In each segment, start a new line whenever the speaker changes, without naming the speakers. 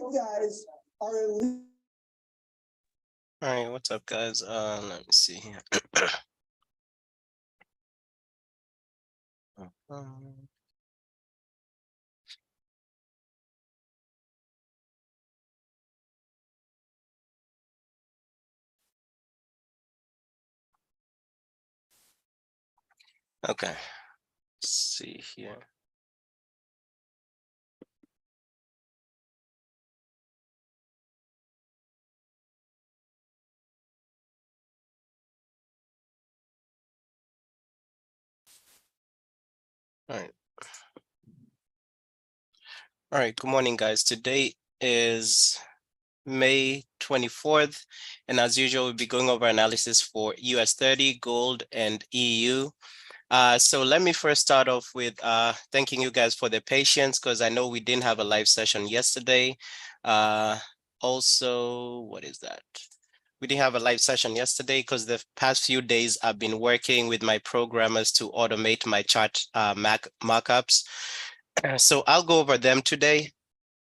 guys are
All right, what's up, guys? Let me see here. Um, okay, let's see here. All right. All right, good morning, guys. Today is May 24th, and as usual, we'll be going over analysis for US 30, gold, and EU. So let me first start off with thanking you guys for the patience, because I know we didn't have a live session yesterday. Also, what is that? We didn't have a live session yesterday because the past few days I've been working with my programmers to automate my chart markups. So I'll go over them today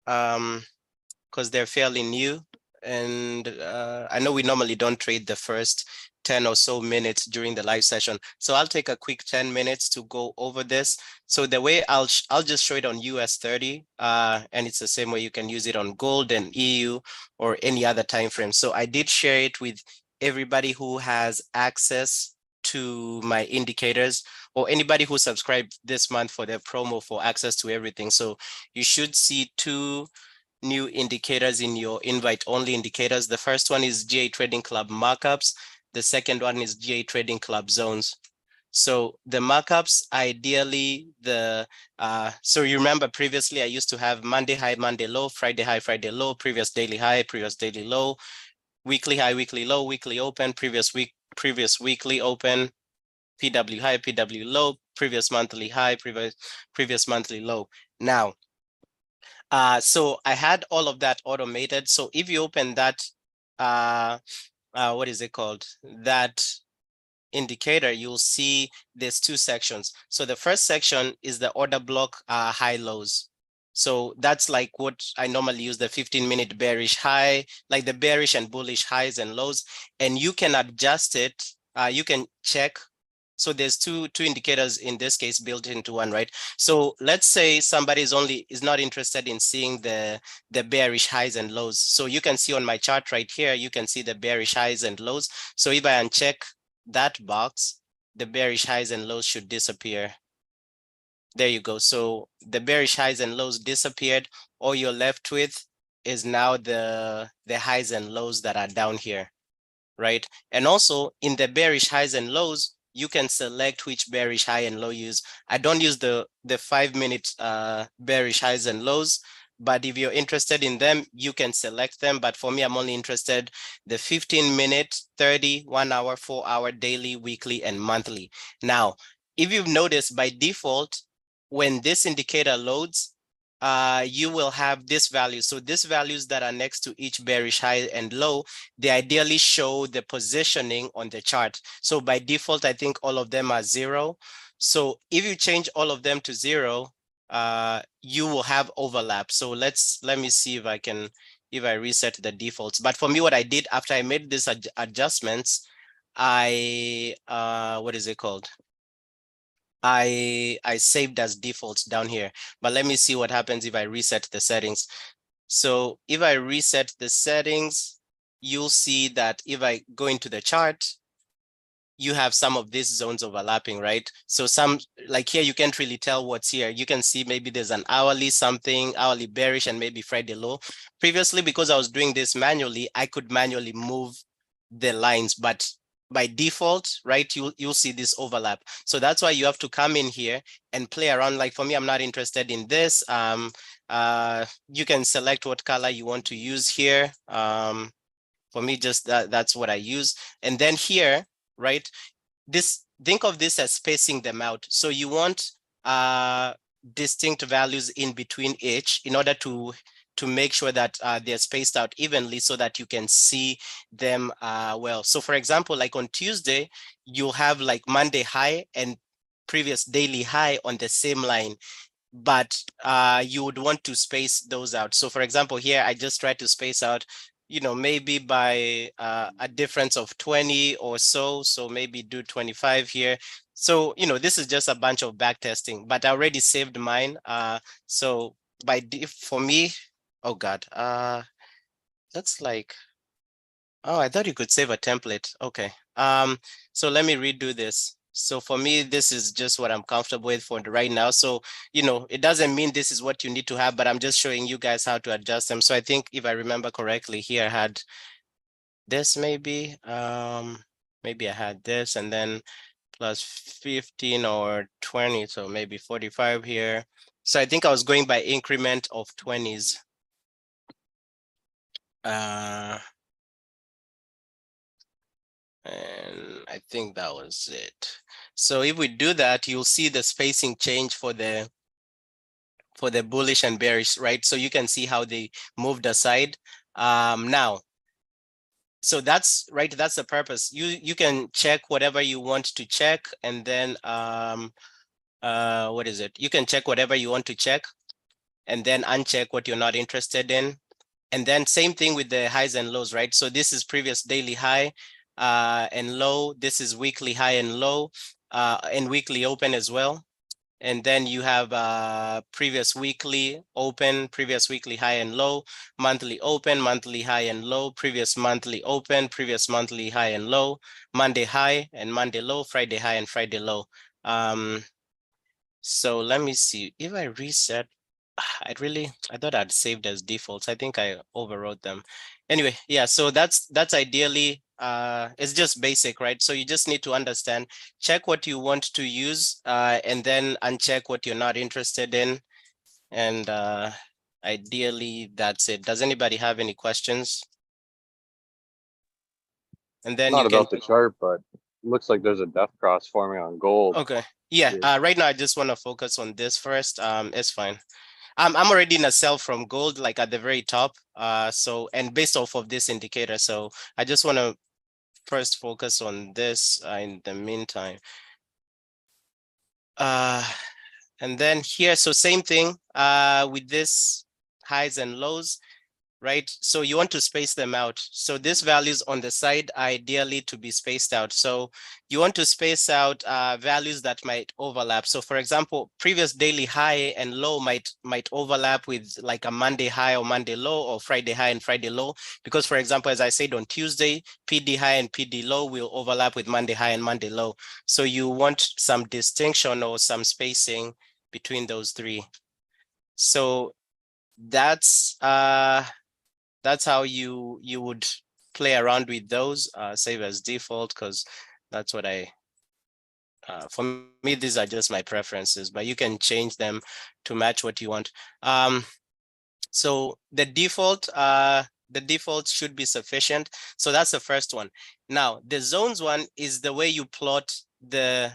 because they're fairly new. And I know we normally don't trade the first 10 or so minutes during the live session. So I'll take a quick 10 minutes to go over this. So the way I'll just show it on US 30, and it's the same way you can use it on gold and EU or any other time frame. So I did share it with everybody who has access to my indicators, or anybody who subscribed this month for their promo for access to everything. So you should see two new indicators in your invite only indicators. The first one is GA Trading Club markups. The second one is GA Trading Club zones. So the markups, ideally, so you remember previously I used to have Monday high, Monday low, Friday high, Friday low, previous daily high, previous daily low, weekly high, weekly low, weekly open, previous weekly open, PW high, PW low, previous monthly high, previous monthly low. Now, so I had all of that automated. So if you open that, what is it called? That indicator, you'll see there's two sections. So the first section is the order block high lows. So that's like what I normally use, the 15-minute bearish high, like the bearish and bullish highs and lows. And you can adjust it. You can check. So there's two indicators in this case built into one, right? So let's say somebody is not interested in seeing the bearish highs and lows. So you can see on my chart right here, you can see the bearish highs and lows. So if I uncheck that box, the bearish highs and lows should disappear. There you go. So the bearish highs and lows disappeared. All you're left with is now the highs and lows that are down here, right? And also in the bearish highs and lows, you can select which bearish high and low you use. I don't use the 5-minute bearish highs and lows, but if you're interested in them, you can select them. But for me, I'm only interested the 15-minute, 30, 1 hour, 4 hour, daily, weekly, and monthly. Now, if you've noticed, by default, when this indicator loads, you will have this value. So these values that are next to each bearish high and low, they ideally show the positioning on the chart. So by default, I think all of them are 0. So if you change all of them to 0, you will have overlap. So let me see if I reset the defaults. But for me, what I did after I made these adjustments, what is it called? I saved as defaults down here, but let me see what happens if I reset the settings. So if I reset the settings, you'll see that if I go into the chart, you have some of these zones overlapping, right? So some, like here, you can't really tell what's here. You can see maybe there's an hourly something, hourly bearish, and maybe Friday low. Previously, because I was doing this manually, I could manually move the lines, but by default, right, you'll see this overlap. So that's why you have to come in here and play around. Like for me, I'm not interested in this. You can select what color you want to use here. For me, just that's what I use. And then here, right, think of this as spacing them out. So you want distinct values in between each in order to make sure that they're spaced out evenly so that you can see them well. So for example, like on Tuesday, you'll have like Monday high and previous daily high on the same line. but you would want to space those out. So for example, here I just try to space out, maybe by a difference of 20 or so. So maybe do 25 here. So, this is just a bunch of back testing, but I already saved mine. So for me, oh God, that's like, oh, I thought you could save a template. Okay. So let me redo this. So for me, this is just what I'm comfortable with for right now. So, it doesn't mean this is what you need to have, but I'm just showing you guys how to adjust them. So I think if I remember correctly, here I had this maybe I had this and then plus 15 or 20. So maybe 45 here. So I think I was going by increment of 20s. And I think that was it. So if we do that, you'll see the spacing change for the bullish and bearish, right? So you can see how they moved aside. Now, so that's right. That's the purpose. You can check whatever you want to check, and then what is it? You can check whatever you want to check, and then uncheck what you're not interested in. And then same thing with the highs and lows, right? So this is previous daily high and low. This is weekly high and low and weekly open as well. And then you have previous weekly open, previous weekly high and low, monthly open, monthly high and low, previous monthly open, previous monthly high and low, Monday high and Monday low, Friday high and Friday low. So let me see if I reset. I thought I'd saved as defaults. I think I overwrote them. Anyway, yeah, so that's ideally, it's just basic, right? So you just need to understand, check what you want to use, and then uncheck what you're not interested in. And ideally, that's it. Does anybody have any questions? And then
Not about the chart, but looks like there's a death cross forming on gold.
Okay. Yeah, right now I just want to focus on this first. It's fine. I'm already in a sell from gold, like at the very top. So, and based off of this indicator, so I just want to first focus on this in the meantime. And then here, so same thing with this highs and lows, right? So you want to space them out. So this values on the side are ideally to be spaced out. So you want to space out values that might overlap. So for example, previous daily high and low might overlap with like a Monday high or Monday low, or Friday high and Friday low. Because for example, as I said on Tuesday, PD high and PD low will overlap with Monday high and Monday low. So you want some distinction or some spacing between those three. So that's how you would play around with those. Save as default, because that's what for me, these are just my preferences, but you can change them to match what you want. So the default should be sufficient. So that's the first one. Now the zones one is the way you plot the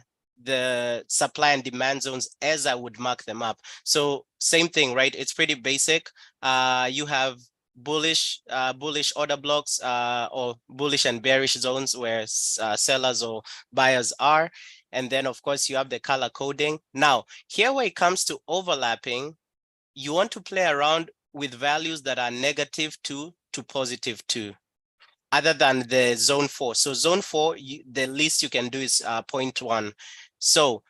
supply and demand zones as I would mark them up. So same thing, right? It's pretty basic. You have bullish order blocks or bullish and bearish zones where sellers or buyers are. And then of course you have the color coding. Now here where it comes to overlapping, you want to play around with values that are -2 to +2, other than the zone 4. So zone 4, the least you can do is 0.1. So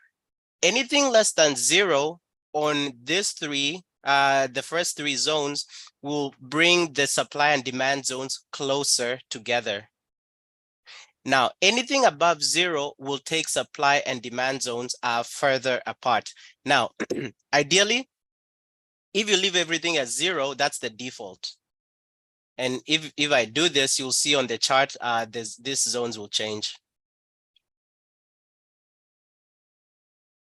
anything less than 0 on these three, the first three zones, will bring the supply and demand zones closer together. Now, anything above 0 will take supply and demand zones further apart. Now, ideally, if you leave everything at 0, that's the default. And if I do this, you'll see on the chart, these zones will change.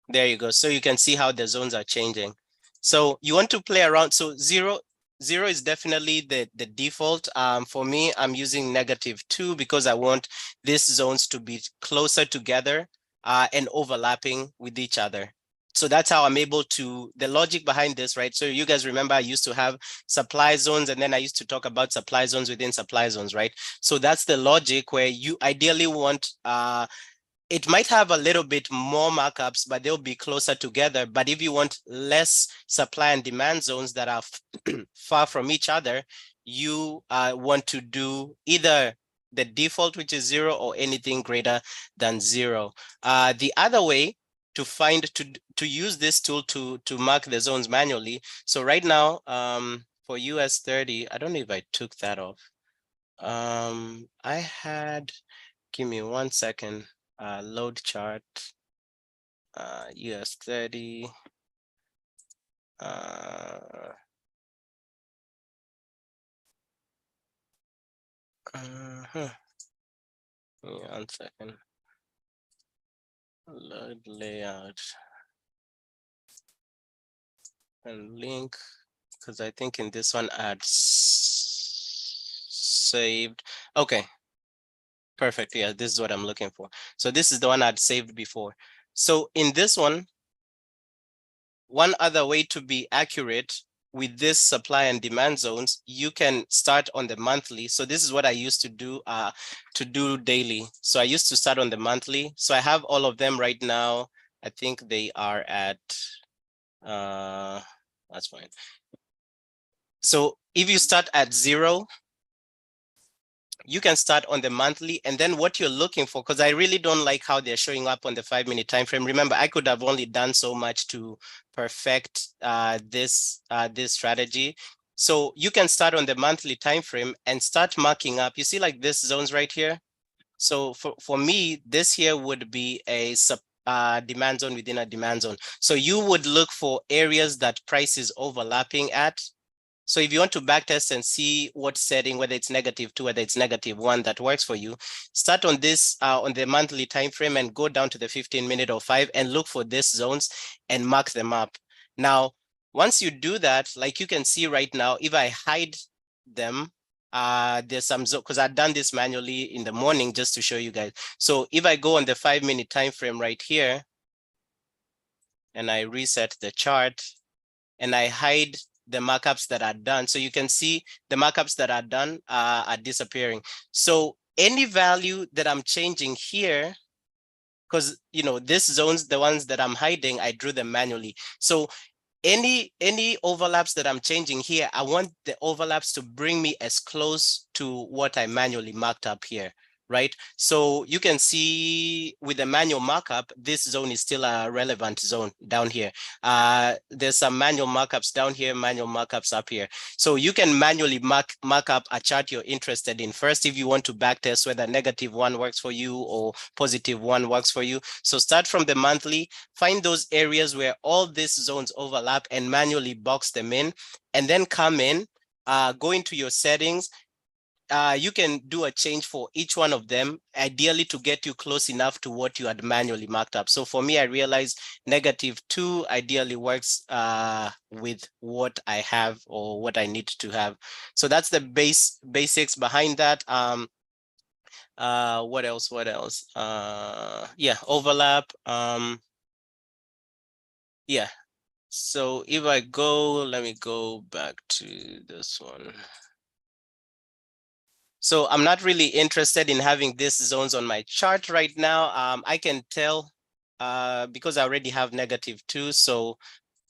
There you go. So you can see how the zones are changing. So you want to play around. So zero is definitely the default. For me, I'm using -2 because I want these zones to be closer together and overlapping with each other. So that's how I'm able to, the logic behind this, right? So you guys remember I used to have supply zones, and then I used to talk about supply zones within supply zones, right? So that's the logic where you ideally want it might have a little bit more markups, but they'll be closer together. But if you want less supply and demand zones that are far from each other, you want to do either the default, which is 0, or anything greater than 0. The other way to find to use this tool to mark the zones manually. So right now, for US 30, I don't know if I took that off. I had, give me 1 second. Load chart, US 30. Uh-huh. Yeah, 1 second. Load layout and link, because I think in this one I had saved. Okay, perfect. Yeah, this is what I'm looking for. So this is the one I'd saved before. So in this one other way to be accurate with this supply and demand zones, you can start on the monthly. So this is what I used to do daily. So I used to start on the monthly. So I have all of them right now. I think they are at, that's fine. So if you start at 0, you can start on the monthly, and then what you're looking for, because I really don't like how they're showing up on the 5-minute time frame. Remember, I could have only done so much to perfect this strategy. So you can start on the monthly time frame and start marking up. You see, like this zones right here. So for me, this here would be a demand zone within a demand zone. So you would look for areas that price is overlapping at. So if you want to backtest and see what setting, whether it's -2, whether it's -1, that works for you, start on this on the monthly time frame and go down to the 15-minute or 5 and look for these zones and mark them up. Now, once you do that, like you can see right now, if I hide them, there's some zone, because I've done this manually in the morning just to show you guys. So if I go on the 5-minute time frame right here and I reset the chart and I hide the markups that are done, so you can see the markups that are done are disappearing. So any value that I'm changing here, because this zones, the ones that I'm hiding, I drew them manually. So any overlaps that I'm changing here, I want the overlaps to bring me as close to what I manually marked up here, right? So you can see with the manual markup, this zone is still a relevant zone down here. There's some manual markups down here, manual markups up here. So you can manually mark up a chart you're interested in first if you want to backtest whether -1 works for you or +1 works for you. So start from the monthly, find those areas where all these zones overlap and manually box them in, and then come in, go into your settings. You can do a change for each one of them, ideally to get you close enough to what you had manually marked up. So for me, I realized -2 ideally works with what I have or what I need to have. So that's the basics behind that. What else? Yeah, overlap. Yeah. So if I go, let me go back to this one. So I'm not really interested in having these zones on my chart right now. I can tell because I already have -2. So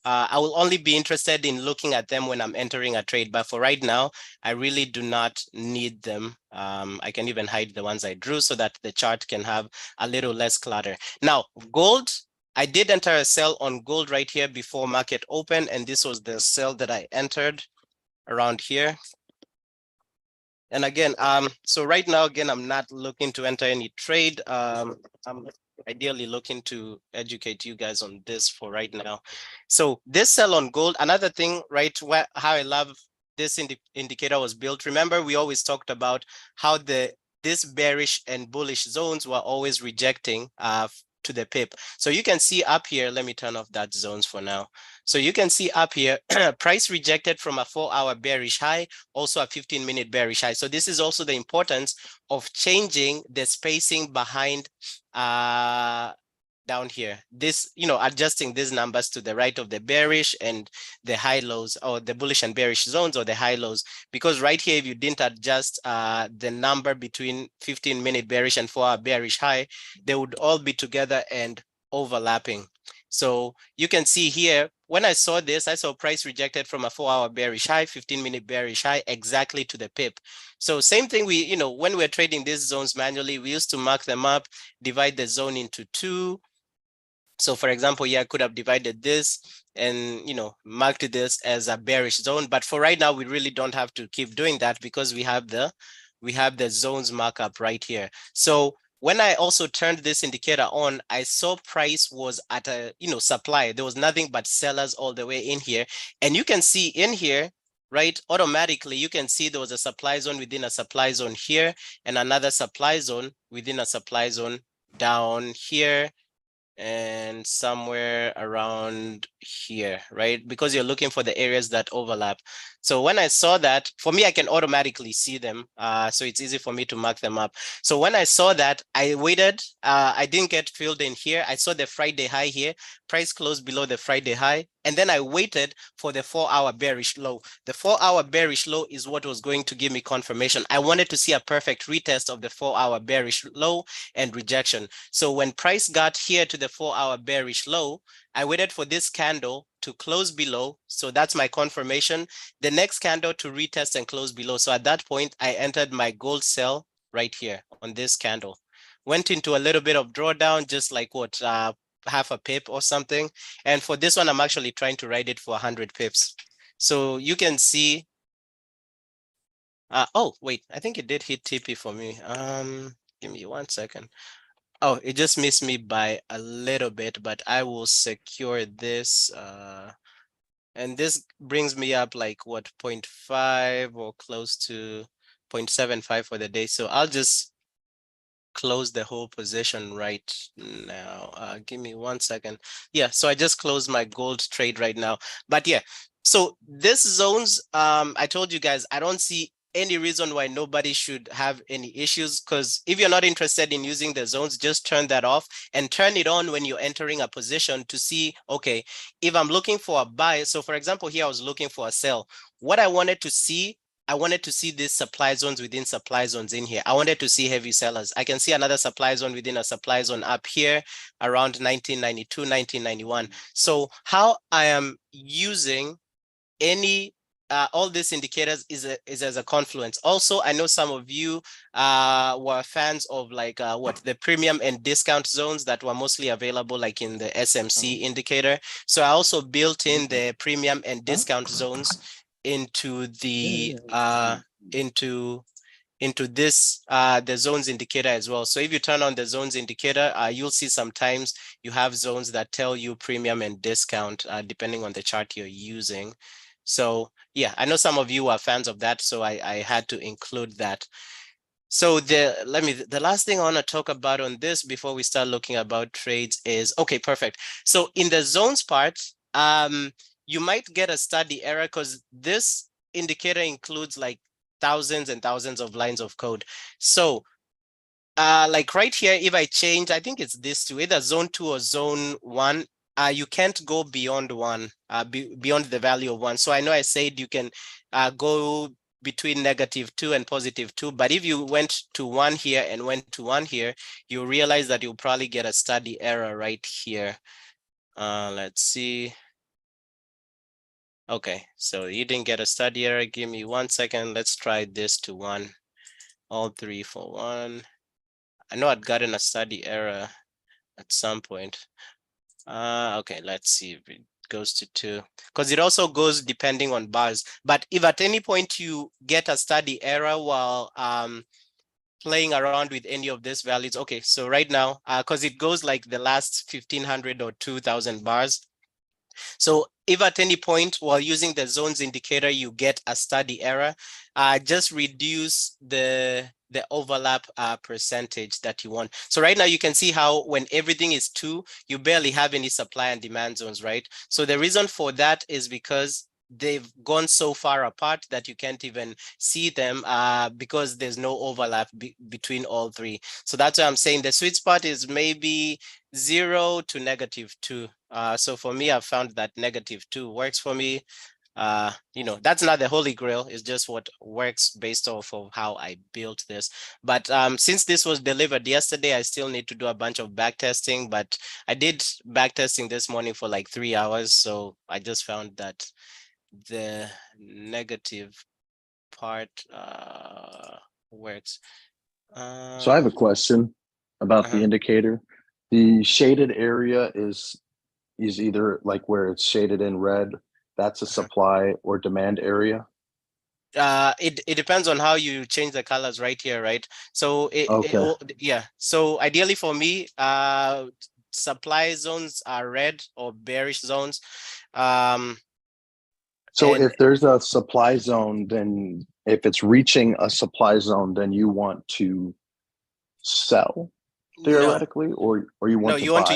I will only be interested in looking at them when I'm entering a trade. But for right now, I really do not need them. I can even hide the ones I drew so that the chart can have a little less clutter. Now, gold, I did enter a sell on gold right here before market open. And this was the sell that I entered around here. And again, so right now, again, I'm not looking to enter any trade. I'm ideally looking to educate you guys on this for right now. So this sell on gold, another thing, right, how I love this indicator was built. Remember, we always talked about how this bearish and bullish zones were always rejecting to the pip. So you can see up here, let me turn off that zones for now. So you can see up here, price rejected from a 4-hour bearish high, also a 15-minute bearish high. So this is also the importance of changing the spacing behind down here, this, adjusting these numbers to the right of the bearish and the high lows, or the bullish and bearish zones, or the high lows, because right here, if you didn't adjust the number between 15-minute bearish and 4-hour bearish high, they would all be together and overlapping. So you can see here, when I saw this, I saw price rejected from a 4-hour bearish high, 15-minute bearish high, exactly to the pip. So same thing, when we're trading these zones manually, we used to mark them up, divide the zone into two. So for example, I could have divided this and, marked this as a bearish zone. But for right now, we really don't have to keep doing that because we have the zones markup right here. So when I also turned this indicator on, I saw price was at a, supply. There was nothing but sellers all the way in here. And you can see in here, right, automatically, you can see there was a supply zone within a supply zone here and another supply zone within a supply zone down here and somewhere around here, right? Because you're looking for the areas that overlap. So when I saw that, for me, I can automatically see them. So it's easy for me to mark them up. So when I saw that, I waited. I didn't get filled in here. I saw the Friday high here. Price closed below the Friday high. And then I waited for the 4-hour bearish low. The 4-hour bearish low is what was going to give me confirmation. I wanted to see a perfect retest of the 4-hour bearish low and rejection. So when price got here to the 4-hour bearish low, I waited for this candle to close below. So that's my confirmation. The next candle to retest and close below. So at that point, I entered my gold sell right here on this candle. Went into a little bit of drawdown, just like what, half a pip or something. And for this one, I'm actually trying to ride it for 100 pips. So you can see, oh, wait, I think it did hit TP for me. Give me 1 second. Oh, it just missed me by a little bit, but I will secure this. And this brings me up like what, 0.5 or close to 0.75 for the day. So I'll just close the whole position right now. Give me 1 second. Yeah, so I just closed my gold trade right now. But yeah, so this zones, I told you guys, I don't see any reason why nobody should have any issues, because if you're not interested in using the zones, just turn that off and turn it on when you're entering a position to see, okay, if I'm looking for a buy. So for example, here I was looking for a sell. What I wanted to see, these supply zones within supply zones in here. I wanted to see heavy sellers. I can see another supply zone within a supply zone up here around 1992, 1991. So how I am using all these indicators is as a confluence. Also, I know some of you were fans of like the premium and discount zones that were mostly available like in the SMC indicator. So I also built in the premium and discount zones into the into this the zones indicator as well. So if you turn on the zones indicator, you'll see sometimes you have zones that tell you premium and discount depending on the chart you're using. So yeah, I know some of you are fans of that, so I had to include that. So the last thing I want to talk about on this before we start looking about trades is, okay, perfect. So in the zones part, you might get a study error because this indicator includes like thousands and thousands of lines of code. So like right here, if I change, I think it's this two, either zone 2 or zone 1, you can't go beyond 1, beyond the value of 1. So I know I said you can go between -2 and +2, but if you went to 1 here and went to 1 here, you realize that you'll probably get a study error right here. Let's see. Okay, so you didn't get a study error. Give me 1 second. Let's try this to 1. All 3 for 1. I know I'd gotten a study error at some point. Okay, let's see if it goes to 2, because it also goes depending on bars. But if at any point you get a study error while playing around with any of these values, okay, so right now, because it goes like the last 1500 or 2000 bars. So if at any point while using the zones indicator, you get a study error, just reduce the overlap percentage that you want. So right now you can see how when everything is 2, you barely have any supply and demand zones, right? So the reason for that is because they've gone so far apart that you can't even see them because there's no overlap between all three. So that's why I'm saying the sweet spot is maybe 0 to -2. So for me, I've found that -2 works for me. That's not the holy grail. It's just what works based off of how I built this. But since this was delivered yesterday, I still need to do a bunch of back testing. But I did back testing this morning for like 3 hours. So I just found that the negative part works.
So I have a question about the
Uh-huh.
indicator. The shaded area is either like where it's shaded in red, that's a
Uh-huh.
supply or demand area.
It depends on how you change the colors right here, right? So
Okay.
yeah. So ideally for me, supply zones are red or bearish zones.
So
And
if there's a supply zone, then if it's reaching a supply zone, then you want to sell
no,
theoretically, or you
no,
want to
you want to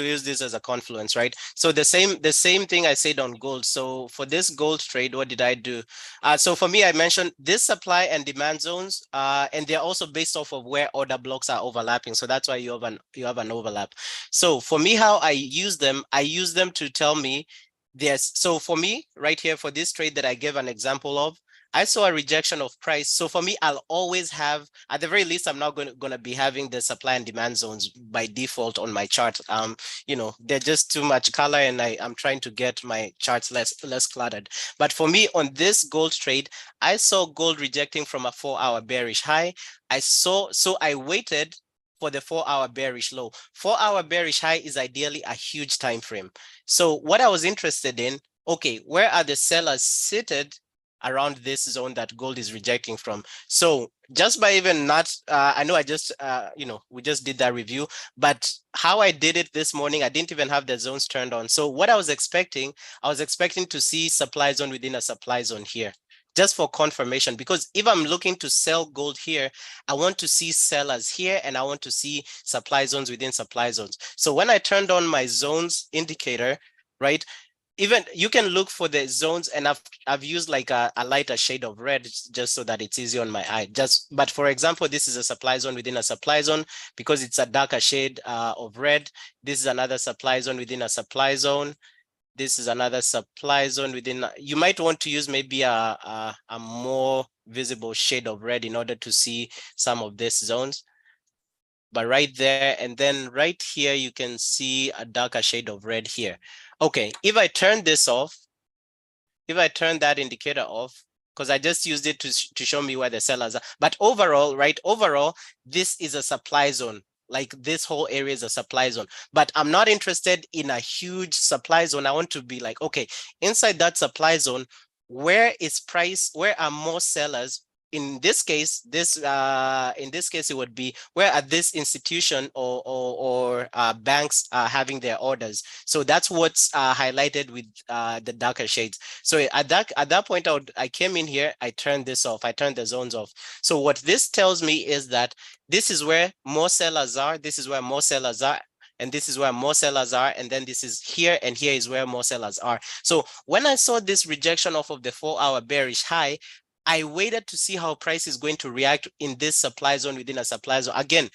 buy.
use this as a confluence, right? So the same thing I said on gold. So for this gold trade, what did I do? So for me, I mentioned this supply and demand zones, and they're also based off of where order blocks are overlapping. So that's why you have an overlap. So for me, how I use them to tell me there's. So for me, right here for this trade that I gave an example of, I saw a rejection of price. So for me, I'll always have, at the very least, I'm not going to be having the supply and demand zones by default on my chart. They're just too much color, and I'm trying to get my charts less cluttered. But for me, on this gold trade, I saw gold rejecting from a 4-hour bearish high. So I waited for the 4-hour bearish low. 4-hour bearish high is ideally a huge time frame. So what I was interested in, okay, where are the sellers seated around this zone that gold is rejecting from? So just by even not, I know I just, we just did that review, but how I did it this morning, I didn't even have the zones turned on. So what I was expecting to see supply zone within a supply zone here, just for confirmation, because if I'm looking to sell gold here, I want to see sellers here and I want to see supply zones within supply zones. So when I turned on my zones indicator, right, even you can look for the zones, and I've used like a lighter shade of red just so that it's easy on my eye. But for example, this is a supply zone within a supply zone because it's a darker shade of red. This is another supply zone within a supply zone. This is another supply zone within. You might want to use maybe a more visible shade of red in order to see some of these zones. But right there, and then right here, you can see a darker shade of red here. Okay, if I turn this off, if I turn that indicator off, because I just used it to show me where the sellers are. But overall, right, this is a supply zone. Like this whole area is a supply zone. But I'm not interested in a huge supply zone. I want to be like, okay, inside that supply zone, where are more sellers? In this case, it would be where are this institution or banks having their orders. So that's what's highlighted with the darker shades. So at that point, I came in here, I turned this off, I turned the zones off. So what this tells me is that this is where more sellers are, this is where more sellers are, and this is where more sellers are, and then this is here, and here is where more sellers are. So when I saw this rejection off of the 4-hour bearish high, I waited to see how price is going to react in this supply zone within a supply zone. Again,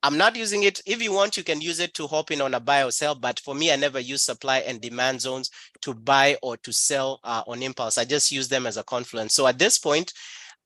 I'm not using it. If you want, you can use it to hop in on a buy or sell. But for me, I never use supply and demand zones to buy or to sell on impulse. I just use them as a confluence. So at this point,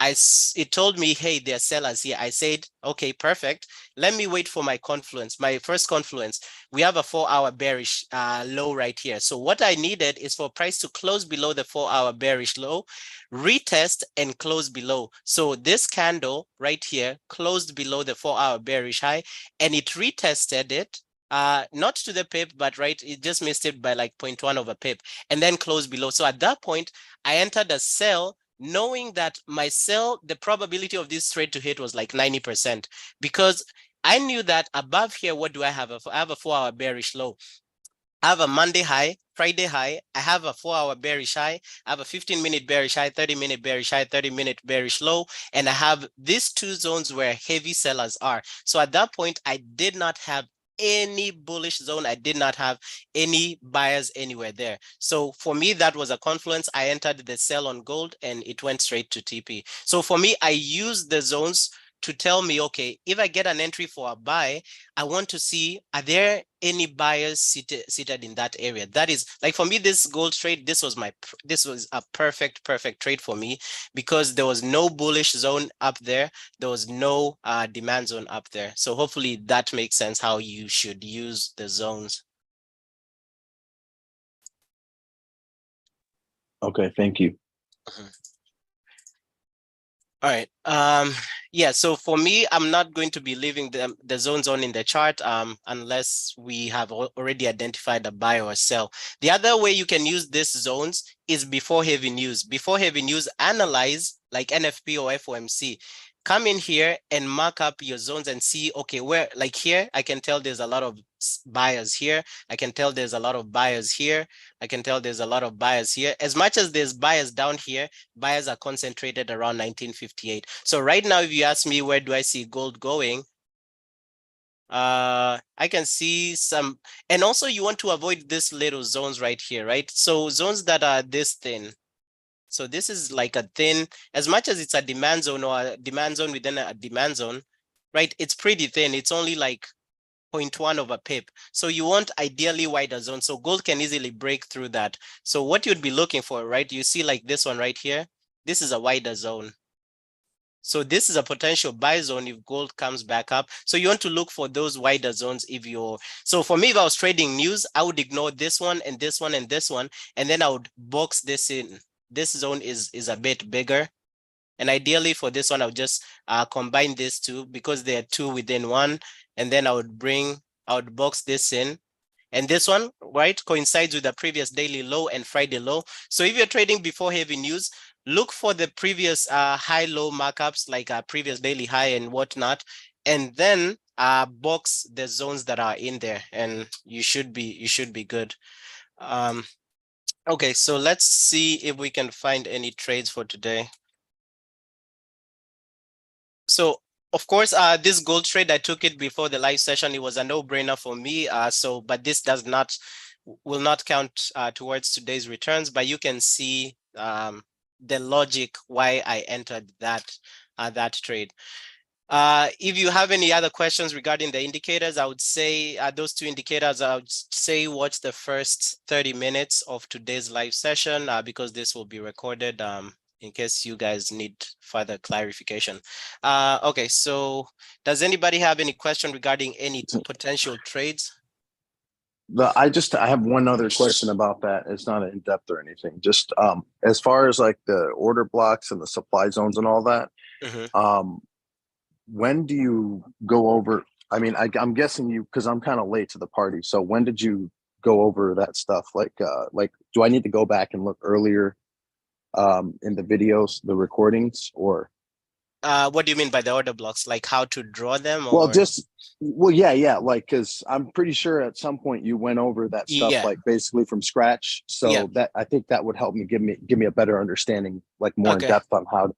it told me, hey, there are sellers here. I said, okay, perfect. Let me wait for my confluence, my first confluence. We have a 4-hour bearish low right here. So what I needed is for price to close below the 4-hour bearish low, retest and close below. So this candle right here closed below the 4-hour bearish high, and it retested it. Not to the pip, but right, it just missed it by like 0.1 of a pip and then closed below. So at that point, I entered a sell, knowing that my sell, the probability of this trade to hit was like 90%, because I knew that above here, what do I have? I have a 4-hour bearish low. I have a Monday high, Friday high. I have a 4-hour bearish high. I have a 15-minute bearish high, 30-minute bearish high, 30-minute bearish low. And I have these two zones where heavy sellers are. So at that point, I did not have any bullish zone. I did not have any buyers anywhere there. So for me, that was a confluence. I entered the sell on gold and it went straight to TP. So for me, I use the zones to tell me, okay, if I get an entry for a buy, I want to see, are there any buyers seated in that area? That is, like for me, this gold trade, this was a perfect trade for me, because there was no bullish zone up there. There was no demand zone up there. So hopefully that makes sense how you should use the zones.
Okay, thank you.
All right. Yeah, so for me, I'm not going to be leaving the zone zone in the chart unless we have already identified a buy or sell. The other way you can use these zones is before heavy news. Before heavy news, analyze like NFP or FOMC. Come in here and mark up your zones and see, okay, where, like here, I can tell there's a lot of buyers here. I can tell there's a lot of buyers here. I can tell there's a lot of buyers here. As much as there's buyers down here, buyers are concentrated around 1958. So right now, if you ask me, where do I see gold going? I can see some, and also you want to avoid this little zones right here, right? So zones that are this thin. So this is like a thin, as much as it's a demand zone or a demand zone within a demand zone, right? It's pretty thin. It's only like 0.1 of a pip. So you want ideally wider zone. So gold can easily break through that. So what you'd be looking for, right? You see like this one right here. This is a wider zone. So this is a potential buy zone if gold comes back up. So you want to look for those wider zones if you're, so for me, if I was trading news, I would ignore this one and this one and this one, and then I would box this in. This zone is a bit bigger. And ideally for this one, I would just combine these two because they are two within one. And then I would box this in. And this one, right, coincides with the previous daily low and Friday low. So if you're trading before heavy news, look for the previous high-low markups, like a previous daily high and whatnot, and then box the zones that are in there, and you should be good. Okay, so let's see if we can find any trades for today. So of course, this gold trade, I took it before the live session. It was a no-brainer for me. But this will not count towards today's returns. But you can see the logic why I entered that trade. If you have any other questions regarding the indicators, I would say those two indicators, I would say watch the first 30 minutes of today's live session because this will be recorded. In case you guys need further clarification. Okay, so does anybody have any question regarding any potential trades?
I have one other question about that. It's not in depth or anything. Just as far as like the order blocks and the supply zones and all that, when do you go over? I mean, I'm guessing you, because I'm kind of late to the party. So when did you go over that stuff? Like do I need to go back and look earlier in the videos, the recordings, or
what do you mean by the order blocks? Like how to draw them? Or?
Well, yeah, like, because I'm pretty sure at some point you went over that stuff, like basically from scratch. So that, I think that would help me give me a better understanding, like more in depth on how.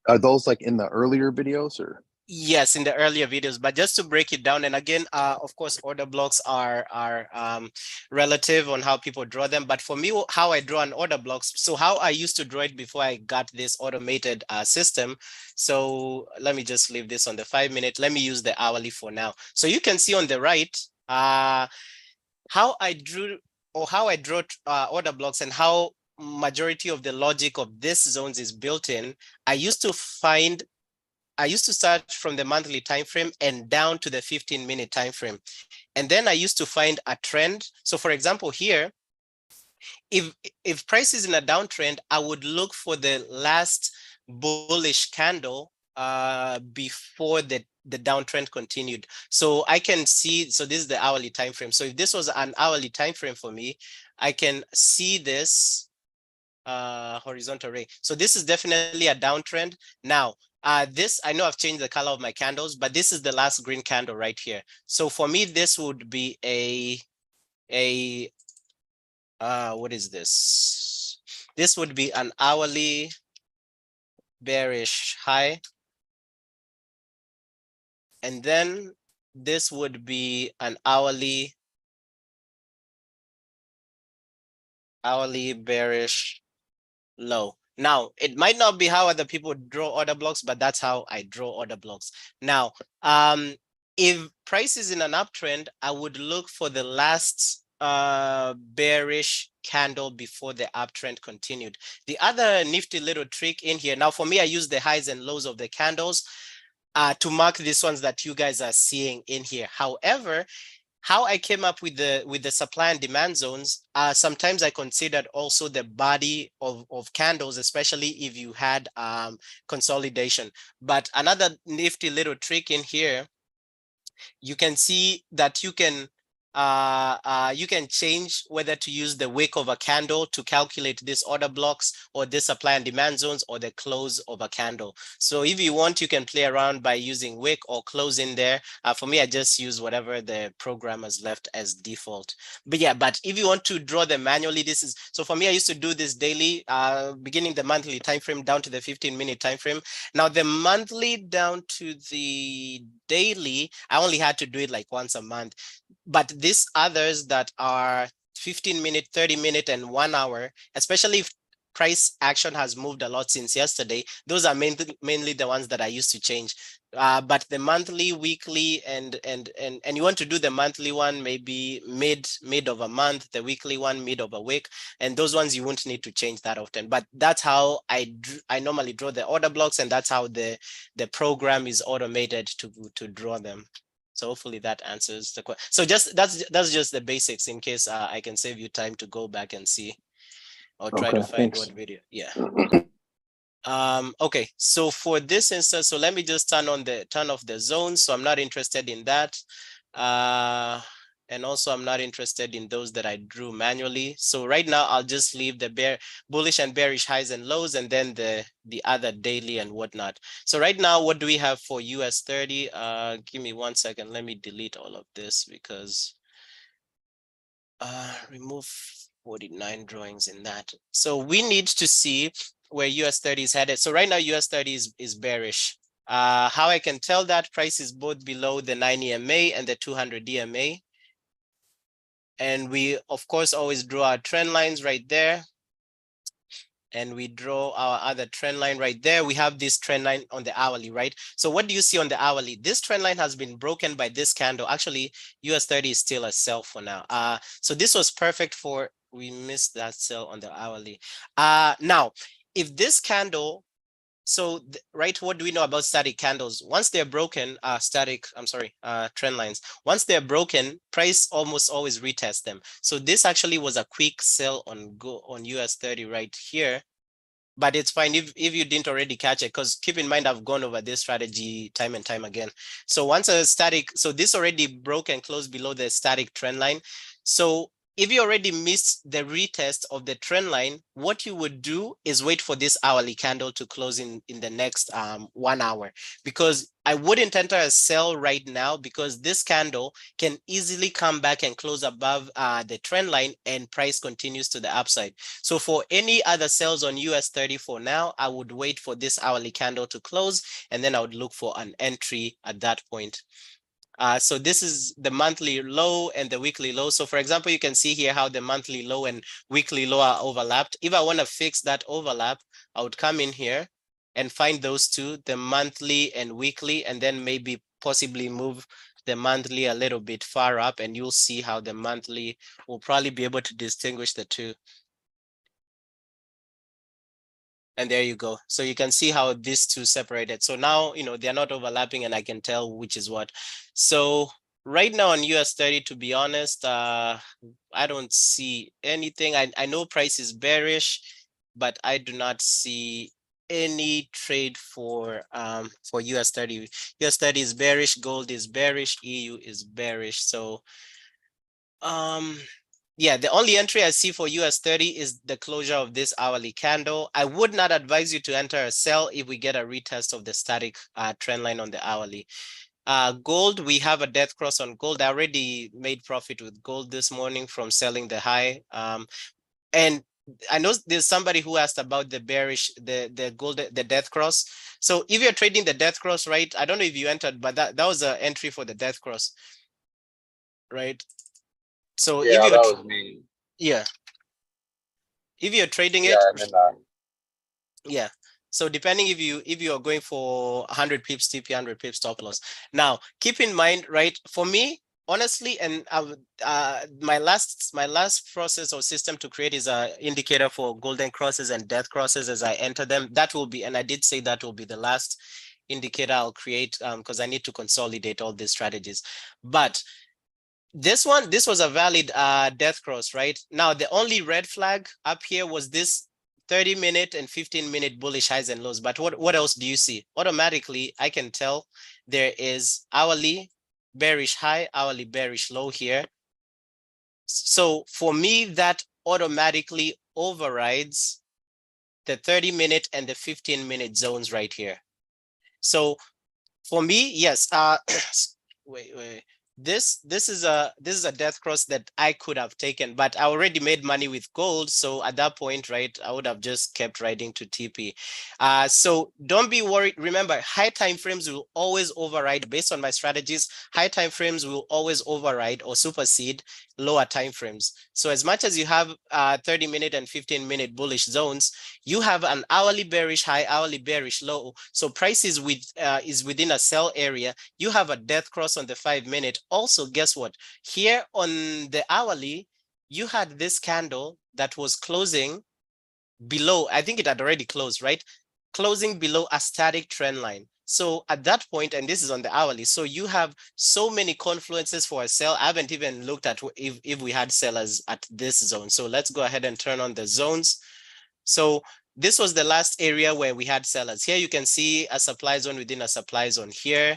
Are those like in the earlier videos or?
Yes, in the earlier videos, but just to break it down, and again, of course, order blocks are relative on how people draw them. But for me, how I draw an order blocks, so how I used to draw it before I got this automated system. So let me just leave this on the 5-minute. Let me use the hourly for now. So you can see on the right how I draw order blocks and how majority of the logic of this zones is built in. I used to start from the monthly time frame and down to the 15-minute time frame. And then I used to find a trend. So for example, here, if price is in a downtrend, I would look for the last bullish candle before the downtrend continued. So I can see, so this is the hourly time frame. So if this was an hourly time frame for me, I can see this horizontal ray. So this is definitely a downtrend. Now, this, I know I've changed the color of my candles, but this is the last green candle right here. So for me, this would be what is this? This would be an hourly bearish high. And then this would be an hourly bearish low. Now, it might not be how other people draw order blocks, but that's how I draw order blocks. Now, if price is in an uptrend, I would look for the last bearish candle before the uptrend continued. The other nifty little trick in here, now for me, I use the highs and lows of the candles to mark these ones that you guys are seeing in here. However, how I came up with the supply and demand zones, sometimes I considered also the body of candles, especially if you had consolidation. But another nifty little trick in here, you can see that you can change whether to use the wick of a candle to calculate these order blocks, or this supply and demand zones, or the close of a candle. So if you want, you can play around by using wick or close in there. For me, I just use whatever the program has left as default. But yeah, but if you want to draw them manually, this is, so for me, I used to do this daily, beginning the monthly time frame down to the 15-minute time frame. Now the monthly down to the daily, I only had to do it like once a month. But these others that are 15-minute, 30-minute, and 1 hour, especially if price action has moved a lot since yesterday, those are mainly the ones that I used to change. But the monthly, weekly, and you want to do the monthly one maybe mid of a month, the weekly one mid of a week, and those ones you won't need to change that often. But that's how I normally draw the order blocks, and that's how the program is automated to draw them. So hopefully that answers the question. So that's just the basics, in case I can save you time to go back and see, or try to find what video. Yeah. Okay, so for this instance, so let me just turn off the zones. So I'm not interested in that. And also I'm not interested in those that I drew manually. So right now I'll just leave the bullish and bearish highs and lows, and then the other daily and whatnot. So right now, what do we have for US 30? Give me 1 second. Let me delete all of this, because remove 49 drawings in that. So we need to see where US 30 is headed. So right now US 30 is bearish. How I can tell that? Price is both below the 9 EMA and the 200 EMA. And we, of course, always draw our trend lines right there. And we draw our other trend line right there. We have this trend line on the hourly, right? So what do you see on the hourly? This trend line has been broken by this candle. Actually, US 30 is still a sell for now. So this was perfect for, we missed that sell on the hourly. Now, if this candle, so right, what do we know about static candles? Once they're broken, trend lines, once they're broken, price almost always retest them. So this actually was a quick sell on US 30 right here. But it's fine if you didn't already catch it, because keep in mind, I've gone over this strategy time and time again. So once a static, so this already broke and closed below the static trend line. So if you already missed the retest of the trend line, what you would do is wait for this hourly candle to close in the next 1 hour, because I wouldn't enter a sell right now, because this candle can easily come back and close above the trend line, and price continues to the upside. So for any other sells on US 30 for now, I would wait for this hourly candle to close, and then I would look for an entry at that point. So this is the monthly low and the weekly low. So for example, you can see here how the monthly low and weekly low are overlapped. If I want to fix that overlap, I would come in here and find those two, the monthly and weekly, and then maybe possibly move the monthly a little bit far up, and you'll see how the monthly will probably be able to distinguish the two. And there you go. So you can see how these two separated. So now, they're not overlapping, and I can tell which is what. So right now on US 30, to be honest, I don't see anything. I know price is bearish, but I do not see any trade for US 30. US 30 is bearish, gold is bearish, EU is bearish. So yeah, the only entry I see for US 30 is the closure of this hourly candle. I would not advise you to enter a sell if we get a retest of the static trend line on the hourly. Gold, we have a death cross on gold. I already made profit with gold this morning from selling the high. And I know there's somebody who asked about the bearish, the death cross. So if you're trading the death cross, right? I don't know if you entered, but that was an entry for the death cross, right? So if
Yeah,
you're,
that was me.
yeah, if you're trading
Yeah,
it,
and then that.
yeah. So depending if you are going for 100 pips TP, 100 pips stop loss. Now keep in mind, right? For me, honestly, and my last process or system to create is a indicator for golden crosses and death crosses as I enter them. That will be, and I did say that will be the last indicator I'll create because I need to consolidate all these strategies. But this was a valid death cross, right? Now the only red flag up here was this 30-minute and 15-minute bullish highs and lows. But what else do you see? Automatically, I can tell there is hourly bearish high, hourly bearish low here. So for me, that automatically overrides the 30-minute and the 15-minute zones right here. So for me, yes, wait. This is a death cross that I could have taken, but I already made money with gold. So at that point, right, I would have just kept riding to TP. So don't be worried. Remember, high time frames will always override based on my strategies. High time frames will always override or supersede lower time frames. So as much as you have 30-minute and 15-minute bullish zones, you have an hourly bearish high, hourly bearish low. So price is within a sell area. You have a death cross on the 5-minute. Also, guess what? Here on the hourly, you had this candle that was closing below. I think it had already closed, right? Closing below a static trend line. So at that point, and this is on the hourly, so you have so many confluences for a sell. I haven't even looked at if we had sellers at this zone. So let's go ahead and turn on the zones. So this was the last area where we had sellers. Here you can see a supply zone within a supply zone here.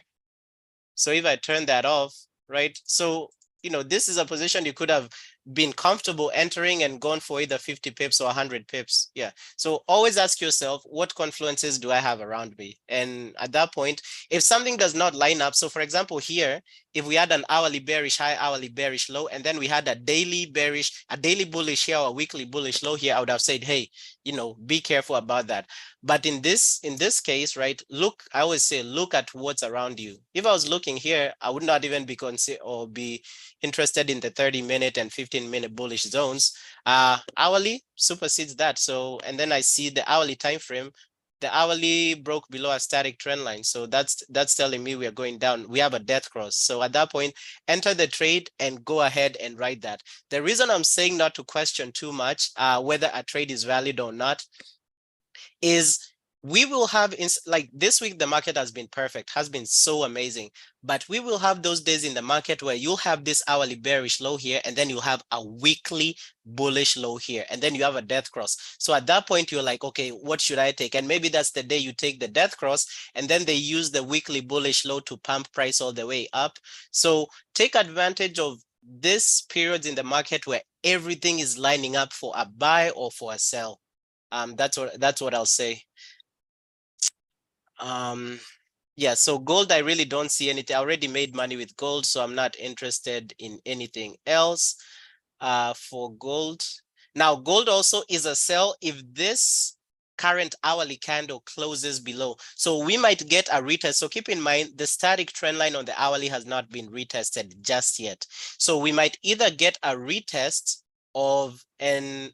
So if I turn that off, right? So, this is a position you could have been comfortable entering and gone for either 50 pips or 100 pips. Yeah. So always ask yourself, what confluences do I have around me? And at that point, if something does not line up, so for example, here, if we had an hourly bearish high, hourly bearish low, and then we had a daily bearish, a daily bullish here, or a weekly bullish low here, I would have said, hey, be careful about that. But in this case, right, I always say, look at what's around you. If I was looking here, I would not even be interested in the 30-minute and 15-minute bullish zones. Hourly supersedes that. So, and then I see the hourly time frame. The hourly broke below a static trend line. So that's telling me we are going down. We have a death cross. So at that point, enter the trade and go ahead and write that. The reason I'm saying not to question too much whether a trade is valid or not is we will have, like this week, the market has been perfect, has been so amazing. But we will have those days in the market where you'll have this hourly bearish low here, and then you'll have a weekly bullish low here, and then you have a death cross. So at that point, you're like, okay, what should I take? And maybe that's the day you take the death cross, and then they use the weekly bullish low to pump price all the way up. So take advantage of this periods in the market where everything is lining up for a buy or for a sell. That's what I'll say. Yeah, so gold, I really don't see anything. I already made money with gold, so I'm not interested in anything else for gold. Now, gold also is a sell if this current hourly candle closes below. So we might get a retest. So keep in mind, the static trend line on the hourly has not been retested just yet. So we might either get a retest of an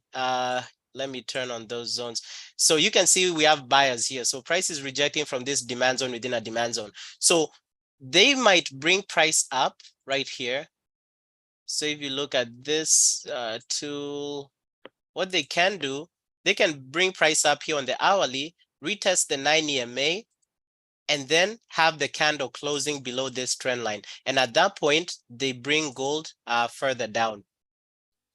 let me turn on those zones. So you can see we have buyers here. So price is rejecting from this demand zone within a demand zone. So they might bring price up right here. So if you look at this tool, what they can do, they can bring price up here on the hourly, retest the 9 EMA, and then have the candle closing below this trend line. And at that point, they bring gold further down.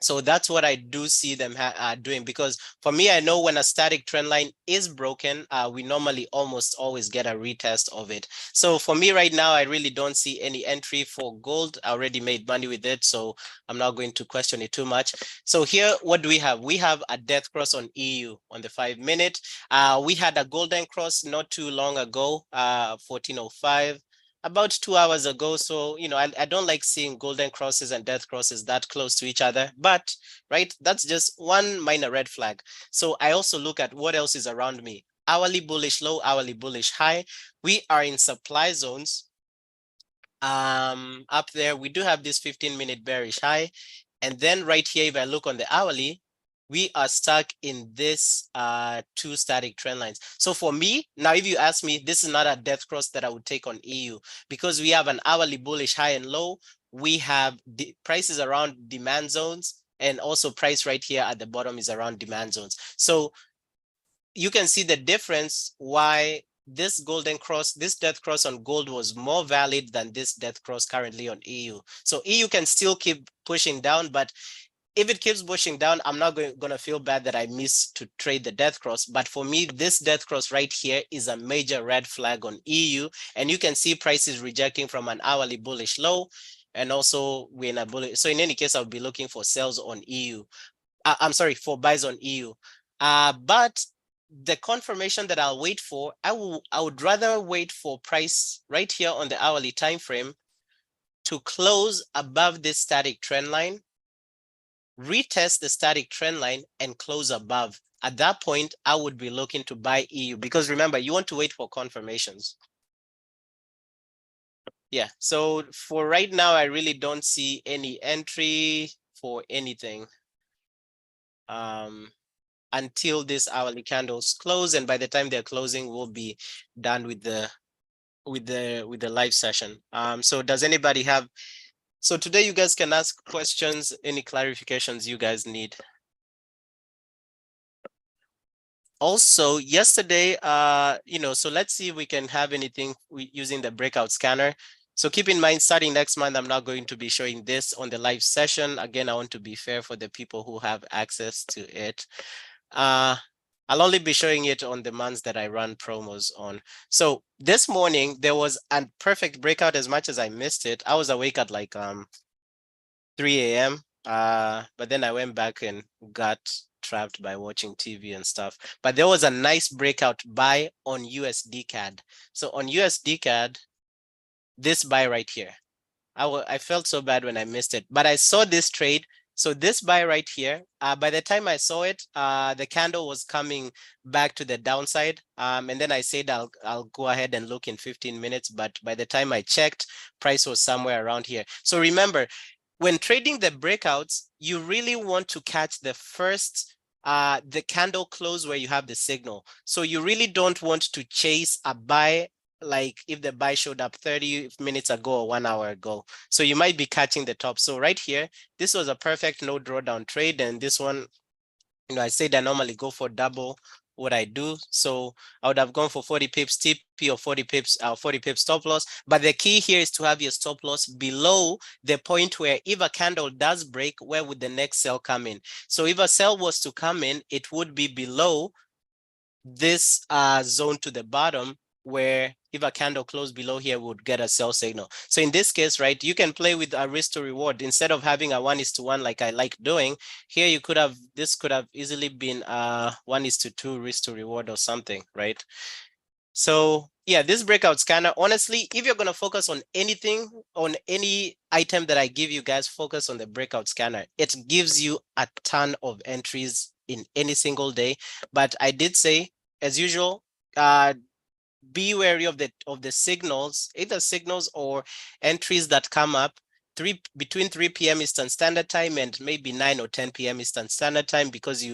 So that's what I do see them doing, because for me, I know when a static trend line is broken, we normally almost always get a retest of it. So for me right now, I really don't see any entry for gold. I already made money with it, so I'm not going to question it too much. So here, what do we have? We have a death cross on EU on the 5-minute. We had a golden cross not too long ago, 1405. about 2 hours ago. So, I don't like seeing golden crosses and death crosses that close to each other, but right, that's just one minor red flag. So I also look at what else is around me. Hourly bullish low, hourly bullish high. We are in supply zones. Up there, we do have this 15-minute bearish high. And then right here, if I look on the hourly, we are stuck in this two static trend lines. So for me, now if you ask me, this is not a death cross that I would take on EU, because we have an hourly bullish high and low. We have the prices around demand zones, and also price right here at the bottom is around demand zones. So you can see the difference why this golden cross, this death cross on gold was more valid than this death cross currently on EU. So EU can still keep pushing down, but if it keeps pushing down, I'm not going to feel bad that I missed to trade the death cross. But for me, this death cross right here is a major red flag on EU. And you can see prices rejecting from an hourly bullish low. And also we're in a bullish. So in any case, I'll be looking for sales on EU. I'm sorry, for buys on EU. But the confirmation that I'll wait for, I would rather wait for price right here on the hourly time frame to close above this static trend line, retest the static trend line, and close above. At that point, I would be looking to buy EU, because remember, you want to wait for confirmations. Yeah, so for right now, I really don't see any entry for anything until this hourly candles close, and by the time they're closing, we'll be done with the live session. So does anybody have? So today you guys can ask questions, any clarifications you guys need. Also, yesterday, so let's see if we can have anything using the breakout scanner. So keep in mind, starting next month, I'm not going to be showing this on the live session. Again, I want to be fair for the people who have access to it. I'll only be showing it on the months that I run promos on. So this morning, there was a perfect breakout. As much as I missed it, I was awake at like 3 a.m. But then I went back and got trapped by watching TV and stuff. But there was a nice breakout buy on USD CAD. So on USD CAD, this buy right here, I felt so bad when I missed it, but I saw this trade. So this buy right here, by the time I saw it, the candle was coming back to the downside. And then I said, I'll go ahead and look in 15 minutes. But by the time I checked, price was somewhere around here. So remember, when trading the breakouts, you really want to catch the first, the candle close where you have the signal. So you really don't want to chase a buy, like if the buy showed up 30 minutes ago or 1 hour ago. So you might be catching the top. So right here, this was a perfect no drawdown trade. And this one, I said I normally go for double what I do. So I would have gone for 40 pips TP or 40 pips stop loss. But the key here is to have your stop loss below the point where if a candle does break, where would the next sell come in? So if a sell was to come in, it would be below this zone to the bottom, where if a candle closed below here would get a sell signal. So in this case, right, you can play with a risk to reward. Instead of having a 1:1 like I like doing, here you could have, this could have easily been 1:2 risk to reward or something, right? So yeah, this breakout scanner, honestly, if you're going to focus on anything, on any item that I give you guys, focus on the breakout scanner. It gives you a ton of entries in any single day. But I did say, as usual, be wary of the signals, either signals or entries that come up between 3 p.m. Eastern Standard Time and maybe 9 or 10 p.m. Eastern Standard Time, because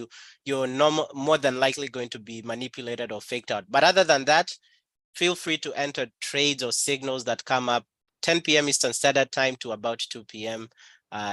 you're more than likely going to be manipulated or faked out. But other than that, feel free to enter trades or signals that come up 10 p.m. Eastern Standard Time to about 2 p.m.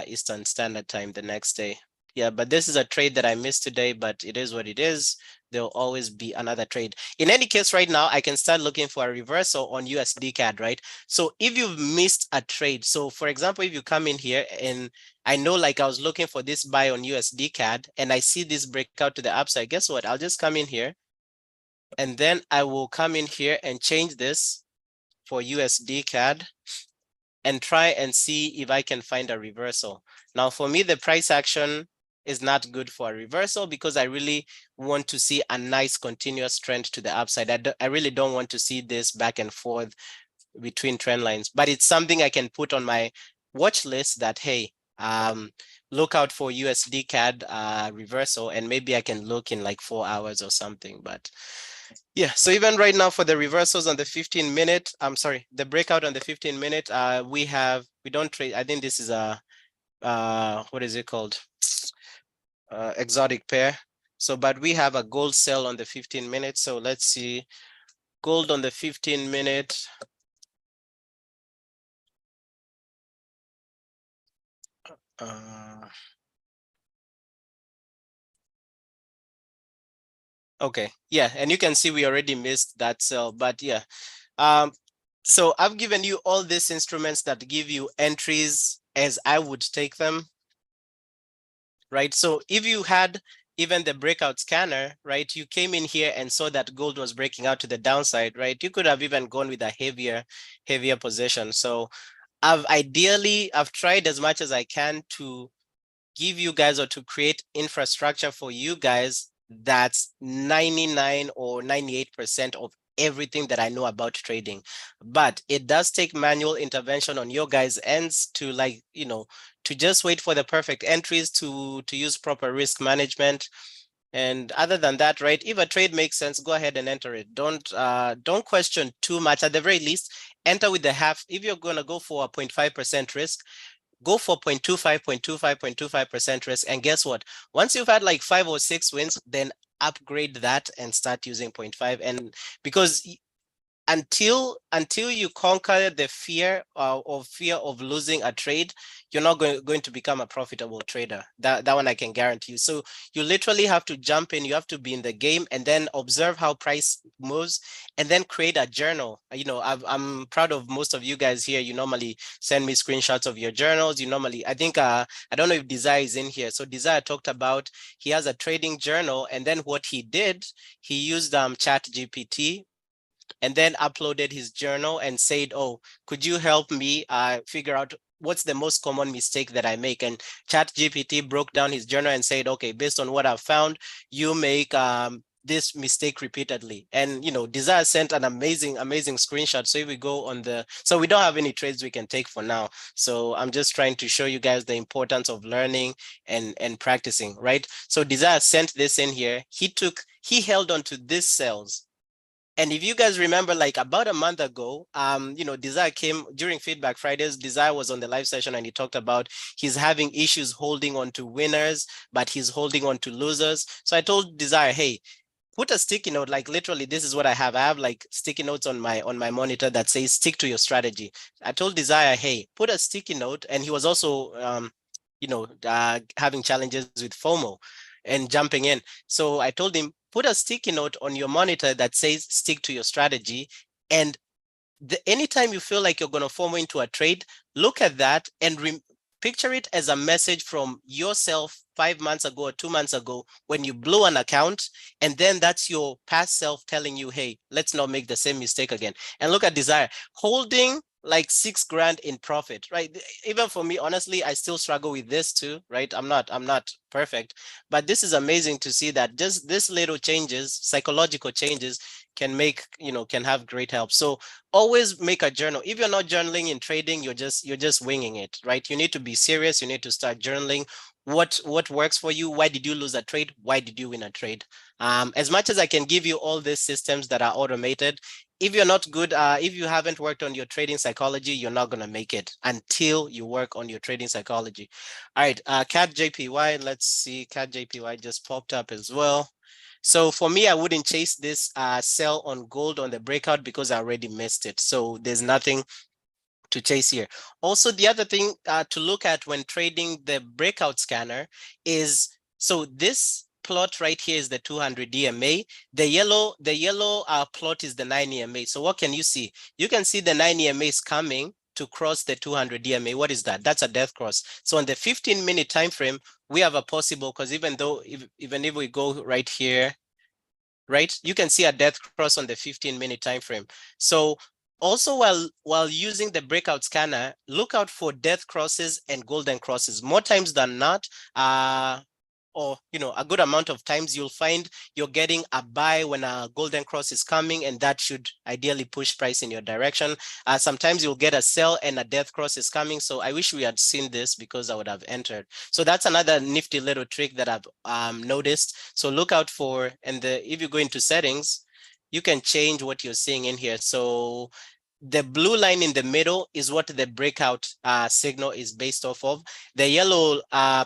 Eastern Standard Time the next day. Yeah, but this is a trade that I missed today, but it is what it is. There'll always be another trade. In any case, right now, I can start looking for a reversal on USD CAD, right? So if you've missed a trade, so for example, if you come in here and I know, like I was looking for this buy on USD CAD and I see this breakout to the upside, guess what? I'll just come in here and then I will come in here and change this for USD CAD and try and see if I can find a reversal. Now, for me, the price action is not good for a reversal because I really want to see a nice continuous trend to the upside. I really don't want to see this back and forth between trend lines, but it's something I can put on my watch list that, hey, look out for USD CAD reversal, and maybe I can look in like 4 hours or something. But yeah, so even right now for the reversals on the 15-minute, I'm sorry, the breakout on the 15-minute, we don't trade. I think this is a what is it called? Exotic pair. So, but we have a gold sell on the 15-minute. So let's see, gold on the 15-minute. Okay, yeah, and you can see we already missed that sell, but yeah. So I've given you all these instruments that give you entries as I would take them, right? So if you had even the breakout scanner, right, you came in here and saw that gold was breaking out to the downside, right? You could have even gone with a heavier position. So I've tried as much as I can to give you guys, or to create infrastructure for you guys that's 99 or 98% of everything that I know about trading. But it does take manual intervention on your guys' ends to, like, to just wait for the perfect entries, to use proper risk management. And other than that, right, if a trade makes sense, go ahead and enter it. Don't question too much. At the very least, enter with the half. If you're going to go for a 0.5% risk, go for 0.25, 0.25, 0.25% risk. And guess what? Once you've had like 5 or 6 wins, then upgrade that and start using 0.5. And because until you conquer the fear of losing a trade, you're not going to become a profitable trader. That one I can guarantee you. So you literally have to jump in, you have to be in the game, and then observe how price moves, and then create a journal. I'm proud of most of you guys here. You normally send me screenshots of your journals. You normally, I think, I don't know if Desire is in here. So Desire talked about, he has a trading journal, and then what he did, he used Chat GPT, and then uploaded his journal and said, oh, could you help me figure out what's the most common mistake that I make? And ChatGPT broke down his journal and said, okay, based on what I've found, you make this mistake repeatedly. And Desire sent an amazing screenshot. So if we go on so we don't have any trades we can take for now. So I'm just trying to show you guys the importance of learning and practicing, right? So Desire sent this in here. He held on to these cells. And if you guys remember, like about a month ago, Desire came during Feedback Fridays. Desire was on the live session and he talked about he's having issues holding on to winners, but he's holding on to losers. So I told Desire, hey, put a sticky note. Like literally, this is what I have. I have like sticky notes on my monitor that says stick to your strategy. I told Desire, hey, put a sticky note. And he was also having challenges with FOMO and jumping in. So I told him, put a sticky note on your monitor that says stick to your strategy. And anytime you feel like you're going to FOMO into a trade, look at that and picture it as a message from yourself 5 months ago or 2 months ago when you blew an account. And then that's your past self telling you, hey, let's not make the same mistake again. And look at Desire holding like 6 grand in profit, right? Even for me, honestly, I still struggle with this too, right? I'm not perfect, but this is amazing to see that just this little changes, psychological changes, can have great help. So always make a journal. If you're not journaling in trading, you're just winging it, right? You need to be serious. You need to start journaling. What works for you? Why did you lose a trade? Why did you win a trade? As much as I can give you all these systems that are automated, if you're not good, if you haven't worked on your trading psychology, you're not going to make it until you work on your trading psychology. All right, CAT JPY, let's see, CAT JPY just popped up as well. So for me, I wouldn't chase this sell on gold on the breakout because I already missed it. So there's nothing to chase here. Also, the other thing to look at when trading the breakout scanner is, so this plot right here is the 200 EMA. The yellow plot is the 9 EMA. So what can you see? You can see the 9 EMA is coming to cross the 200 EMA. What is that? That's a death cross. So on the 15-minute time frame, we have a possible, because even if we go right here, right, you can see a death cross on the 15-minute time frame. So also, while using the breakout scanner, look out for death crosses and golden crosses. More times than not, or a good amount of times you'll find you're getting a buy when a golden cross is coming, and that should ideally push price in your direction. Sometimes you'll get a sell and a death cross is coming. So I wish we had seen this because I would have entered. So that's another nifty little trick that I've noticed. So look out for, and if you go into settings, you can change what you're seeing in here. So the blue line in the middle is what the breakout signal is based off of. The yellow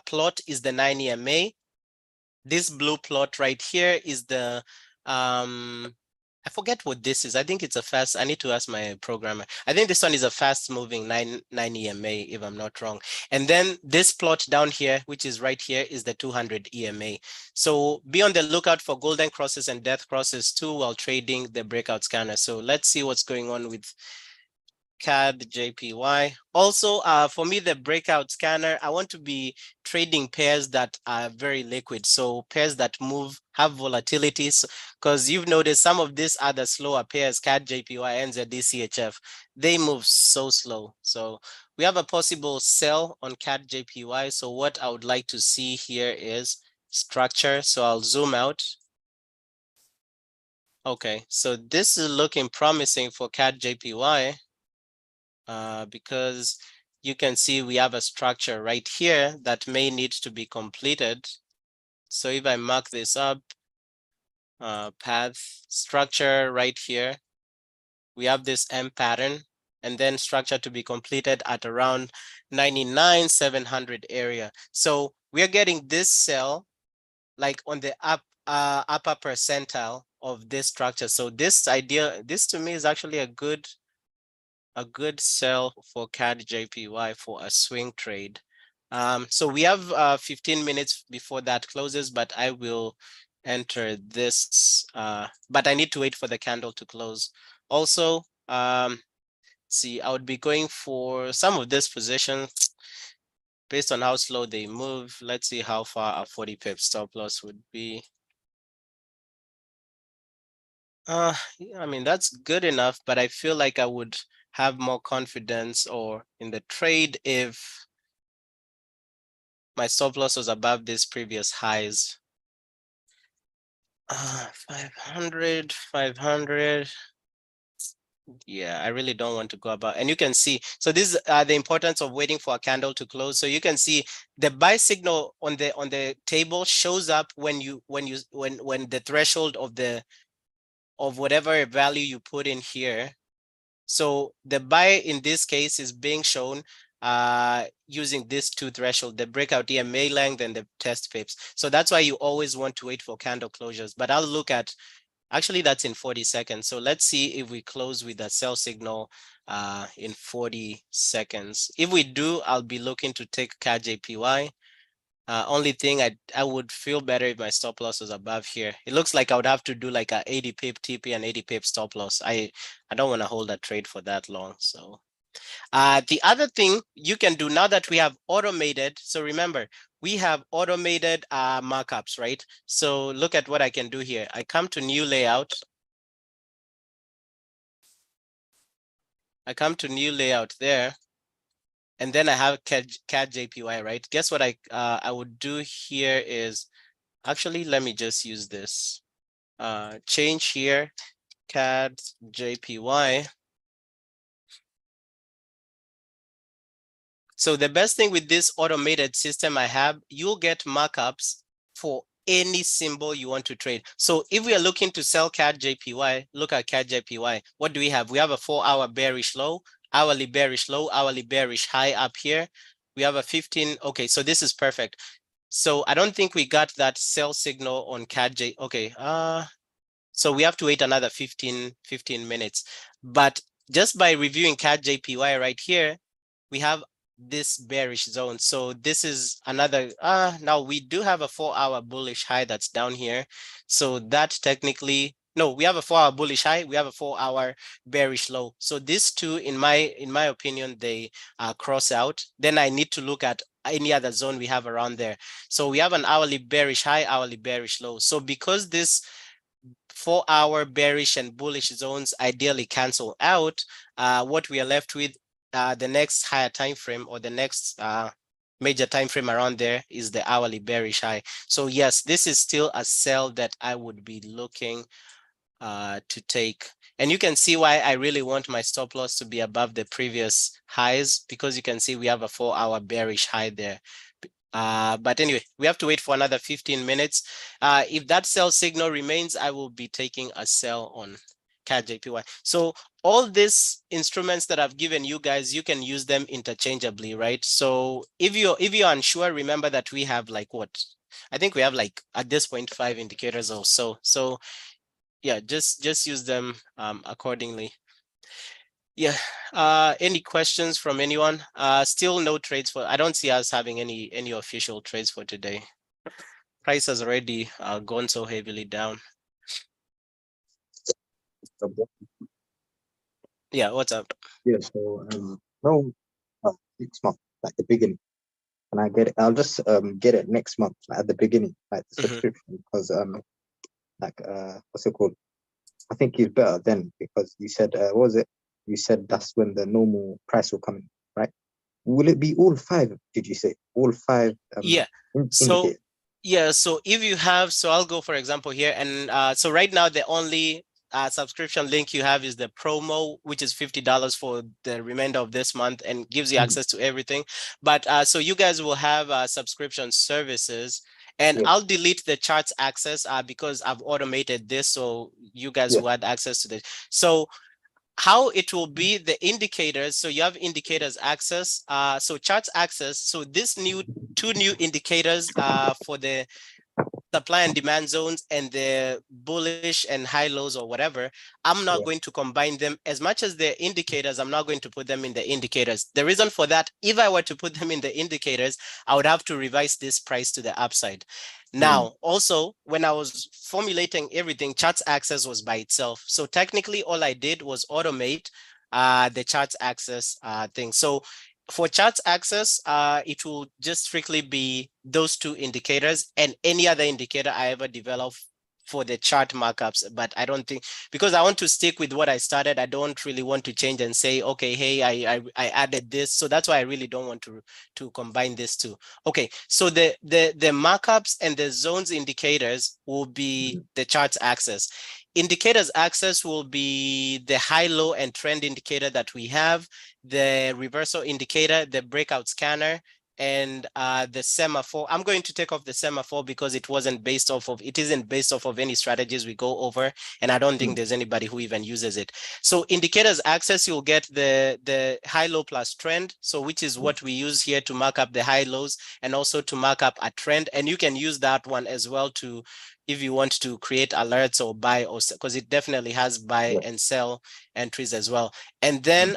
plot is the 9 EMA. This blue plot right here is the I forget what this is. I think it's a fast. I need to ask my programmer. I think this one is a fast moving 9 EMA, if I'm not wrong. And then this plot down here, which is right here, is the 200 EMA. So be on the lookout for golden crosses and death crosses too while trading the breakout scanner. So let's see what's going on with CAD JPY. Also, for me, the breakout scanner, I want to be trading pairs that are very liquid. So pairs that move, have volatilities, because you've noticed some of these other slower pairs, CAD JPY, NZD, CHF, they move so slow. So we have a possible sell on CAD JPY. So what I would like to see here is structure. So I'll zoom out. Okay, so this is looking promising for CAD JPY. Because you can see we have a structure right here that may need to be completed. So if I mark this up, path structure right here, we have this M pattern, and then structure to be completed at around 99,700 area. So we are getting this cell like on the upper percentile of this structure. So this to me is actually a good sell for CAD JPY for a swing trade. So we have 15 minutes before that closes, but I will enter this, but I need to wait for the candle to close. Also, see, I would be going for some of this position based on how slow they move. Let's see how far a 40 pip stop loss would be. I mean, that's good enough, but I feel like I would have more confidence or in the trade if my stop loss was above these previous highs. 500. Yeah, I really don't want to go above. And you can see, so this is the importance of waiting for a candle to close. So you can see the buy signal on the table shows up when the threshold of whatever value you put in here. So the buy in this case is being shown using these two thresholds, the breakout EMA length and the test pips. So that's why you always want to wait for candle closures. But I'll look at, actually that's in 40 seconds. So let's see if we close with a sell signal in 40 seconds. If we do, I'll be looking to take CAD JPY. Only thing I would feel better if my stop loss was above here. It looks like I would have to do like a 80 pip TP and 80 pip stop loss. I don't want to hold a trade for that long. So the other thing you can do now that we have automated, so remember, we have automated markups, right? So look at what I can do here. I come to new layout. I come to new layout there. And then I have CAD JPY, right? Guess what I would do here is, actually, let me just use this. Change here, CAD JPY. So the best thing with this automated system I have, you'll get markups for any symbol you want to trade. So if we are looking to sell CAD JPY, look at CAD JPY. What do we have? We have a 4-hour bearish low, hourly bearish low, hourly bearish high up here. We have a 15. Okay, so this is perfect. So I don't think we got that sell signal on CAD J. Okay, so we have to wait another 15 minutes. But just by reviewing CAD JPY right here, we have this bearish zone. So this is another, now we do have a 4-hour bullish high that's down here. So that technically, no, we have a 4-hour bullish high, we have a 4-hour bearish low. So these two, in my opinion, they cross out. Then I need to look at any other zone we have around there. So we have an hourly bearish high, hourly bearish low. So because this 4-hour bearish and bullish zones ideally cancel out, what we are left with, the next higher time frame or the next major time frame around there is the hourly bearish high. So yes, this is still a sell that I would be looking to take. And you can see why I really want my stop loss to be above the previous highs, because you can see we have a 4-hour bearish high there. But anyway, we have to wait for another 15 minutes. If that sell signal remains, I will be taking a sell on CAD JPY. So all these instruments that I've given you guys, you can use them interchangeably, right? So if you're unsure, remember that we have like what? I think we have like at this point 5 indicators or so. So yeah, just use them accordingly. Yeah. Any questions from anyone? Still no trades for. I don't see us having any official trades for today. Price has already gone so heavily down. Yeah, what's up?
Yeah, so no, 6 months like the beginning. And I get it. I'll just get it next month at the beginning, like the subscription, because like what's it called? I think it's better then, because you said what was it? You said that's when the normal price will come in, right? Will it be all 5? Did you say all 5?
Yeah. So yeah, so if you have, so I'll go for example here, and so right now the only subscription link you have is the promo, which is $50 for the remainder of this month and gives you access to everything. But so you guys will have subscription services, and I'll delete the charts access because I've automated this, so you guys will have access to this. So how it will be, the indicators, so you have indicators access, so charts access. So this two new indicators for the supply and demand zones and the bullish and high lows or whatever, I'm not going to combine them. As much as they're indicators, I'm not going to put them in the indicators. The reason for that, if I were to put them in the indicators, I would have to revise this price to the upside. Now, also, when I was formulating everything, charts access was by itself. So technically, all I did was automate the charts access thing. So for charts access, it will just strictly be those 2 indicators and any other indicator I ever develop for the chart markups. But I don't think, because I want to stick with what I started, I don't really want to change and say, okay, hey, I added this. So that's why I really don't want to combine this two. Okay, so the markups and the zones indicators will be the charts access. Indicators access will be the high, low, and trend indicator that we have, the reversal indicator, the breakout scanner, and the semaphore. I'm going to take off the semaphore because it isn't based off of any strategies we go over, and I don't think there's anybody who even uses it. So indicators access, you'll get the high, low plus trend, so which is what we use here to mark up the high lows and also to mark up a trend. And you can use that one as well to, if you want to create alerts or buy, or because it definitely has buy and sell entries as well. And then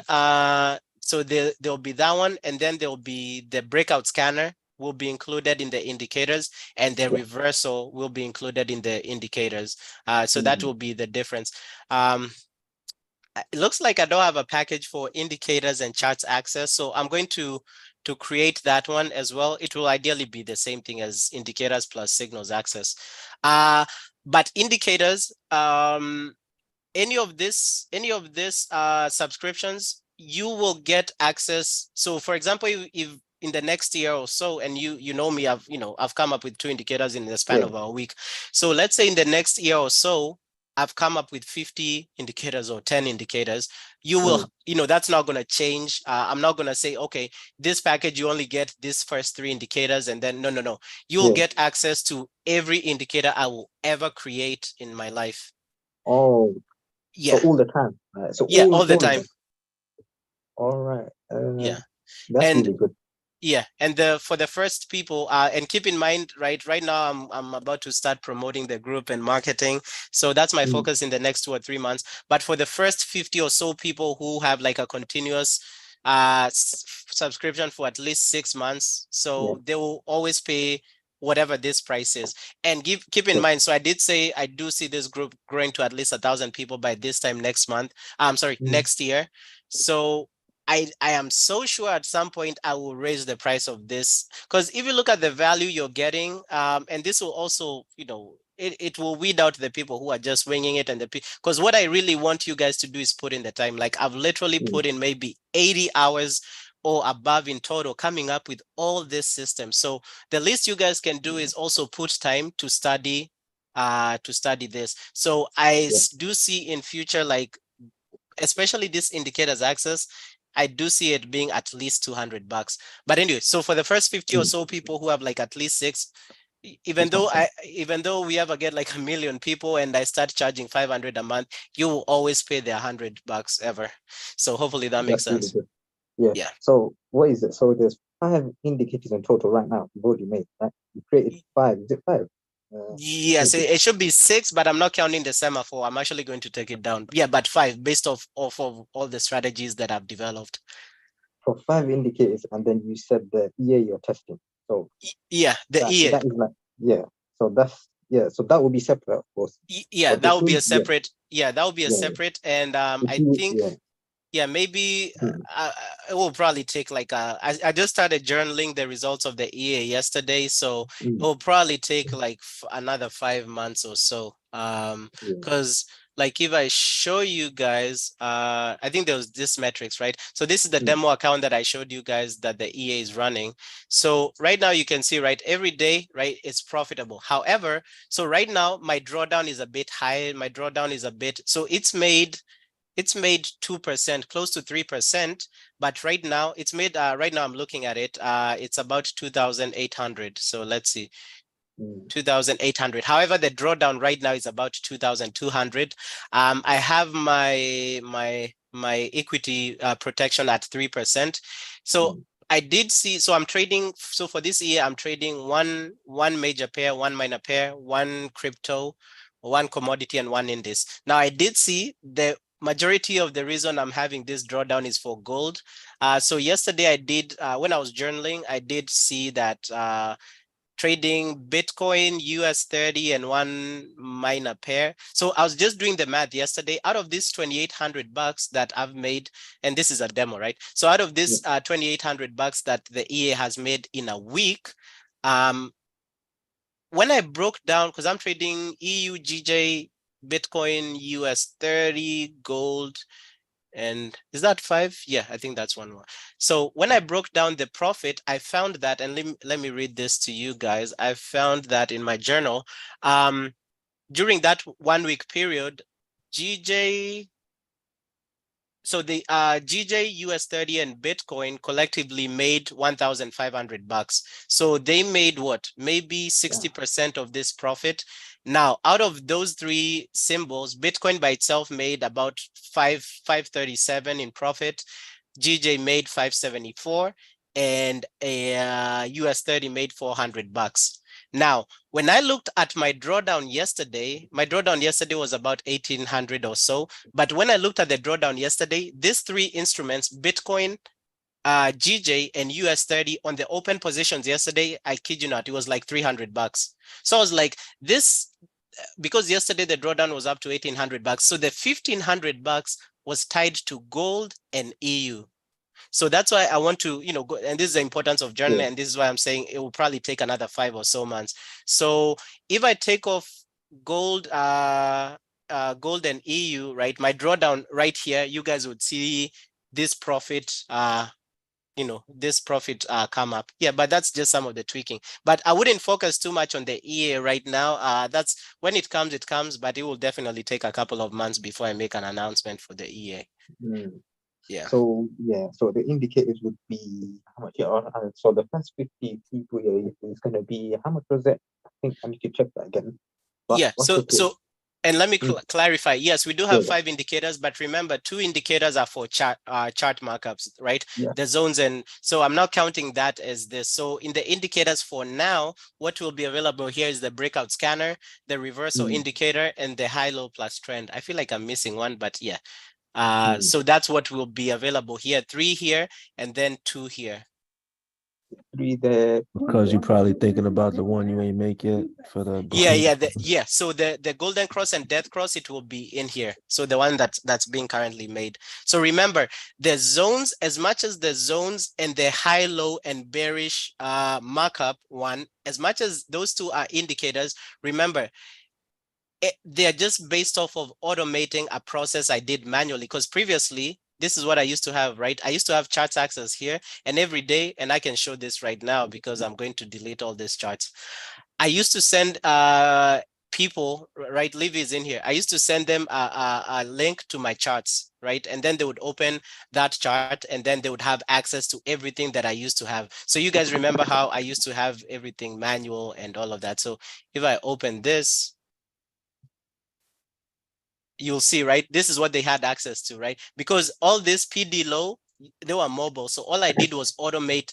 so there'll be that one, and then there'll be the breakout scanner will be included in the indicators, and the reversal will be included in the indicators. So that will be the difference. It looks like I don't have a package for indicators and charts access, so I'm going to create that one as well. It will ideally be the same thing as indicators plus signals access. But indicators, any of this subscriptions, you will get access. So for example, if in the next year or so, and you know me, I've come up with 2 indicators in the span of a week. So let's say in the next year or so, I've come up with 50 indicators or 10 indicators. You will, that's not going to change. I'm not going to say, okay, this package, you only get this first 3 indicators. And then no. You'll get access to every indicator I will ever create in my life.
Oh, yeah. So all the time. So
yeah, all the time.
All right.
Yeah.
That's really good.
Yeah, and for the first people, and keep in mind, right now I'm about to start promoting the group and marketing, so that's my focus in the next 2 or 3 months. But for the first 50 or so people who have like a continuous subscription for at least 6 months, so they will always pay whatever this price is. And keep in mind, so I did say I do see this group growing to at least 1,000 people by this time next month. Next year. So I am so sure at some point I will raise the price of this, because if you look at the value you're getting, and this will also, it will weed out the people who are just winging it, and because what I really want you guys to do is put in the time. Like I've literally put in maybe 80 hours or above in total, coming up with all this system. So the least you guys can do is also put time to study this. So I do see in future, like especially this indicators access, I do see it being at least $200. But anyway, so for the first 50 or so people who have like at least 6, even though we ever get like 1 million people and I start charging 500 a month, you will always pay the $100 ever. So hopefully that makes sense.
Really yeah. So what is it? So there's 5 indicators in total right now. You've already made, right? You created 5. Is it 5?
Yes, it should be 6, but I'm not counting the semaphore. I'm actually going to take it down. Yeah, but 5 based off of all the strategies that I've developed.
For 5 indicators, and then you said the EA you're testing. So
yeah, the EA.
That is like So that's so that will be separate, of course.
Yeah, that would be a separate. Yeah, that would be a separate. And I think maybe it will probably take like I just started journaling the results of the EA yesterday, so it will probably take like another 5 months or so. Because like if I show you guys, I think there was this metrics, right? So this is the demo account that I showed you guys that the EA is running. So right now you can see, right, every day, right, it's profitable. However, so right now my drawdown is a bit high. My drawdown is a bit, so it's made 2%, close to 3%, but right now it's made, right now I'm looking at it, it's about 2,800. So let's see, 2,800. However, the drawdown right now is about 2,200. I have my equity protection at 3%. So I did see, so I'm trading, so for this year, I'm trading one major pair, one minor pair, one crypto, one commodity, and one index. Now I did see the majority of the reason I'm having this drawdown is for gold. So yesterday I did, when I was journaling, I did see that trading Bitcoin, US30, and one minor pair. So I was just doing the math yesterday. Out of this $2,800 that I've made, and this is a demo, right? So out of this $2,800 that the EA has made in a week, when I broke down, because I'm trading EU, GJ, Bitcoin, US30, gold, and is that 5? Yeah, I think that's one more. So when I broke down the profit, I found that, and let me read this to you guys. I found that in my journal, during that 1 week period, GJ, so the GJ, US30, and Bitcoin collectively made $1,500. So they made what? Maybe 60% of this profit. Now, out of those 3 symbols, Bitcoin by itself made about 537 in profit. GJ made 574, and a US30 made $400. Now, when I looked at my drawdown yesterday was about 1,800 or so. But when I looked at the drawdown yesterday, these 3 instruments, Bitcoin, GJ, and US30 on the open positions yesterday, I kid you not, it was like $300. So I was like, this, because yesterday the drawdown was up to $1,800. So the $1,500 was tied to gold and EU. So that's why I want to, go, and this is the importance of journaling, and this is why I'm saying it will probably take another 5 or so months. So if I take off gold, gold and EU, right, my drawdown right here, you guys would see this profit, this profit come up. Yeah, but that's just some of the tweaking. But I wouldn't focus too much on the EA right now. That's when it comes, but it will definitely take a couple of months before I make an announcement for the EA. Yeah.
So so the indicators would be how much? So the first 50 people here is going to be how much was it? I think I need to check that again.
But and let me clarify. Yes, we do have 5 indicators, but remember 2 indicators are for chart markups, right? The zones, and so I'm not counting that as this. So in the indicators for now, what will be available here is the breakout scanner, the reversal indicator, and the high-low plus trend. I feel like I'm missing one, but yeah. So that's what will be available here. 3 here, and then 2 here.
3 there.
Because you're probably thinking about the one you ain't make yet for the
So the golden cross and death cross, it will be in here. So the one that's being currently made. So remember the zones, as much as the zones and the high, low, and bearish markup one, as much as those 2 are indicators, remember they're just based off of automating a process I did manually, because previously this is what I used to have, right? I used to have charts access here, and every day, and I can show this right now because I'm going to delete all these charts. I used to send people, right? Livy is in here. I used to send them a link to my charts, right? And then they would open that chart, and then they would have access to everything that I used to have. So you guys remember how I used to have everything manual and all of that. So if I open this, you'll see, right? This is what they had access to, right? Because all this PD low, they were mobile. So all I did was automate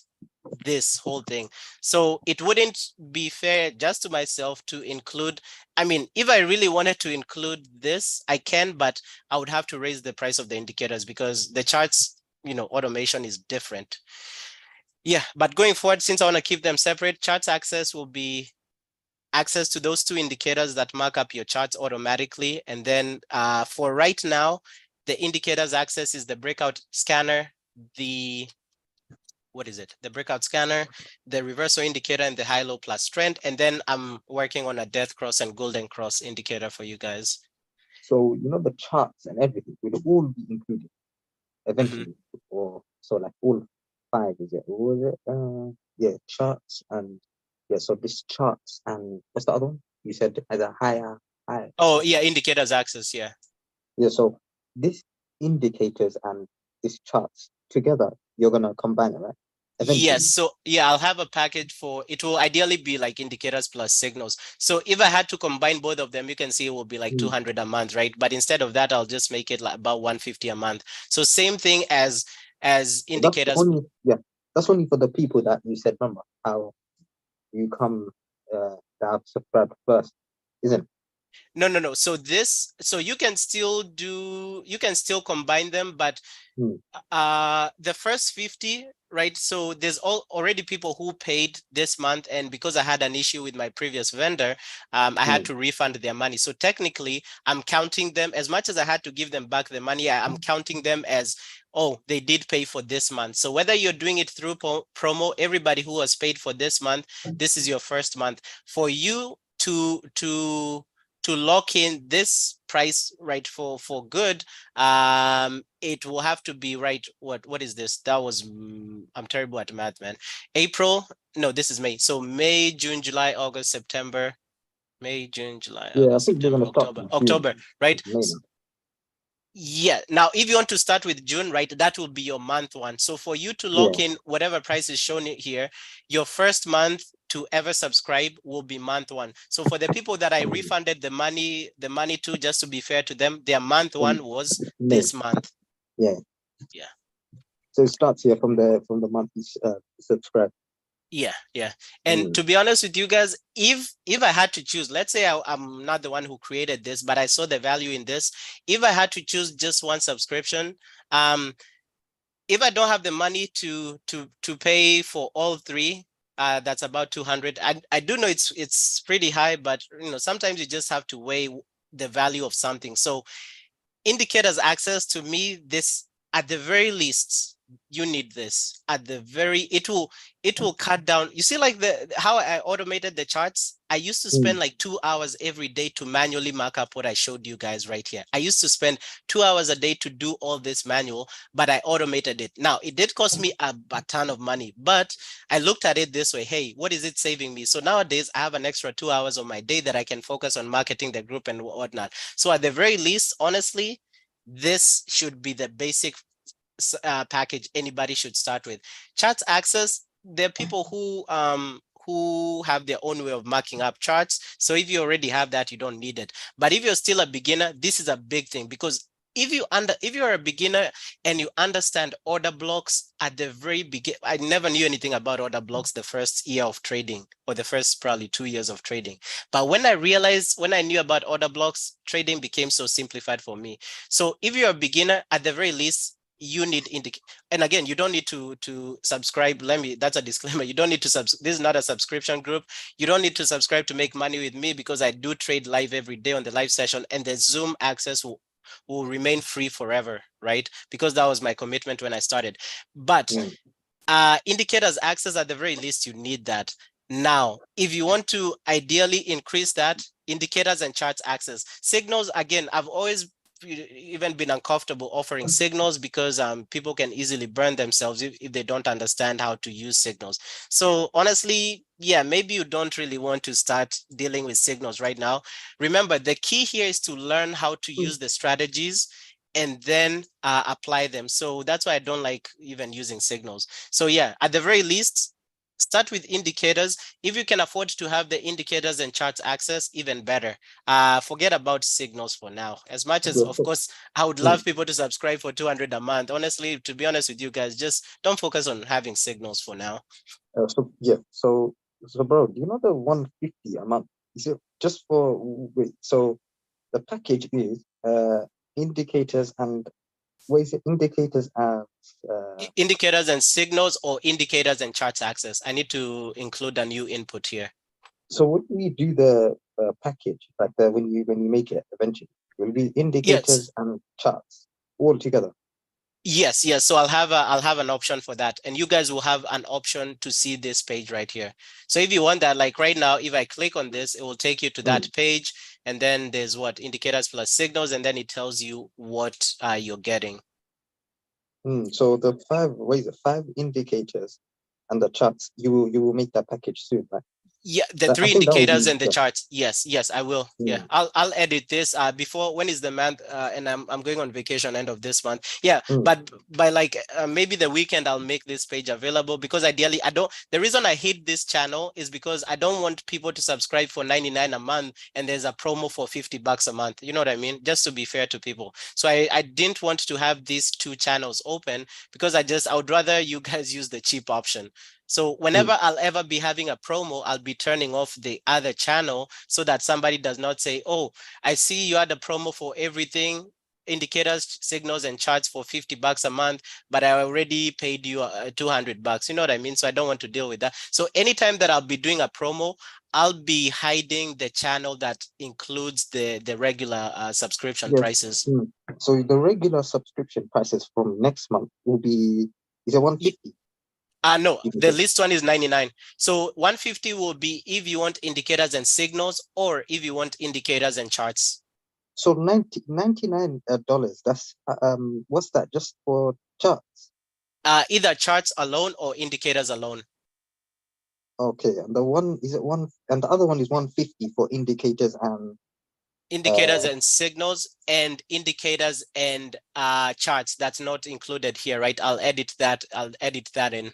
this whole thing. So it wouldn't be fair just to myself to include, I mean, if I really wanted to include this, I can, but I would have to raise the price of the indicators because the charts, you know, automation is different. Yeah, but going forward, since I want to keep them separate, charts access will be access to those two indicators that mark up your charts automatically. And then for right now, the indicators access is the breakout scanner, the what is it? The breakout scanner, the reversal indicator, and the high-low plus trend. And then I'm working on a death cross and golden cross indicator for you guys.
So, you know, the charts and everything will all be included eventually. Or so like all 5, is it? What was it? Yeah, charts and yeah, so this charts and what's the other one? You said as a higher.
Oh, yeah, indicators access, yeah.
Yeah, so this indicators and this charts together, you're gonna combine it, right? Eventually.
Yes, so yeah, I'll have a package for, it will ideally be like indicators plus signals. So if I had to combine both of them, you can see it will be like 200 a month, right? But instead of that, I'll just make it like about 150 a month. So same thing as indicators.
That's only for the people that you said, remember how you come that have subscribed first, isn't it?
No. So you can still combine them, but the first 50, right? So there's already people who paid this month, and because I had an issue with my previous vendor, I had to refund their money. So technically, I'm counting them as much as I had to give them back the money. I'm counting them as, oh, they did pay for this month. So whether you're doing it through promo, everybody who has paid for this month, this is your first month. For you to lock in this price, right, for good, it will have to be, right, what is this? That was I'm terrible at math, man. April, no, this is May. So May, June, July, August, September, May, June, July, August, September, October, right? Yeah. Now, if you want to start with June, right, that will be your month one. So for you to lock in whatever price is shown here, your first month to ever subscribe will be month one. So for the people that I refunded the money to, just to be fair to them, their month one was this month.
Yeah. So it starts here from the month you subscribe.
Yeah. And to be honest with you guys, if I had to choose, let's say I'm not the one who created this, but I saw the value in this. If I had to choose just one subscription, if I don't have the money to pay for all three, that's about 200. I do know it's pretty high, but you know, sometimes you just have to weigh the value of something. So indicators access, to me, this at the very least, you need this. At the very, it will cut down. You see, like how I automated the charts. I used to spend like 2 hours every day to manually mark up what I showed you guys right here. I used to spend 2 hours a day to do all this manual, but I automated it. Now, it did cost me a ton of money, but I looked at it this way. Hey, what is it saving me? So nowadays I have an extra 2 hours of my day that I can focus on marketing the group and whatnot. So at the very least, honestly, this should be the basic package anybody should start with. Charts access, there are people who have their own way of marking up charts. So if you already have that, you don't need it. But if you're still a beginner, this is a big thing, because if you're a beginner and you understand order blocks at the very beginning, I never knew anything about order blocks the first year of trading, or the first probably 2 years of trading. But when I knew about order blocks, trading became so simplified for me. So if you're a beginner, at the very least, you need and again, you don't need to subscribe. That's a disclaimer. You don't need to this is not a subscription group. You don't need to subscribe to make money with me, because I do trade live every day on the live session, and the Zoom access will remain free forever, right? Because that was my commitment when I started. But indicators access, at the very least, you need that. Now, if you want to ideally increase that, indicators and charts access. Signals, again, I've always even been uncomfortable offering signals because people can easily burn themselves if they don't understand how to use signals. So honestly, yeah, maybe you don't really want to start dealing with signals right now. Remember, the key here is to learn how to use the strategies and then apply them. So that's why I don't like even using signals. So yeah, at the very least, start with indicators. If you can afford to have the indicators and charts access, even better. Forget about signals for now. As much as, of course, I would love people to subscribe for 200 a month. Honestly, to be honest with you guys, just don't focus on having signals for now.
So bro, do you know the 150 a month? Is it just for wait? So the package is indicators and what is it? Indicators and
indicators and signals, or indicators and charts access. I need to include a new input here.
So when we do the package, like when you make it eventually, will be indicators and charts all together?
Yes. So I'll have an option for that, and you guys will have an option to see this page right here. So if you want that, like right now, if I click on this, it will take you to that page, and then there's what indicators plus signals, and then it tells you what you're getting.
So the five indicators and the charts, you will make that package soon, right?
Yeah, the three indicators and the charts. Yes, I will. Yeah, I'll edit this before. When is the month? And I'm going on vacation end of this month. Yeah, but by like maybe the weekend, I'll make this page available, because ideally I don't. The reason I hate this channel is because I don't want people to subscribe for 99 a month and there's a promo for $50 a month. You know what I mean? Just to be fair to people. So I didn't want to have these two channels open, because I would rather you guys use the cheap option. So whenever I'll ever be having a promo, I'll be turning off the other channel so that somebody does not say, oh, I see you had a promo for everything, indicators, signals, and charts for $50 a month, but I already paid you $200. You know what I mean? So I don't want to deal with that. So anytime that I'll be doing a promo, I'll be hiding the channel that includes the regular subscription prices.
So the regular subscription prices from next month will be, is it 150?
No, the list one is 99. So 150 will be if you want indicators and signals, or if you want indicators and charts.
So $99, that's what's that, just for charts?
Either charts alone or indicators alone.
Okay, and the one is it one, and the other one is 150 for indicators and
and signals, and indicators and charts. That's not included here, right? I'll edit that in.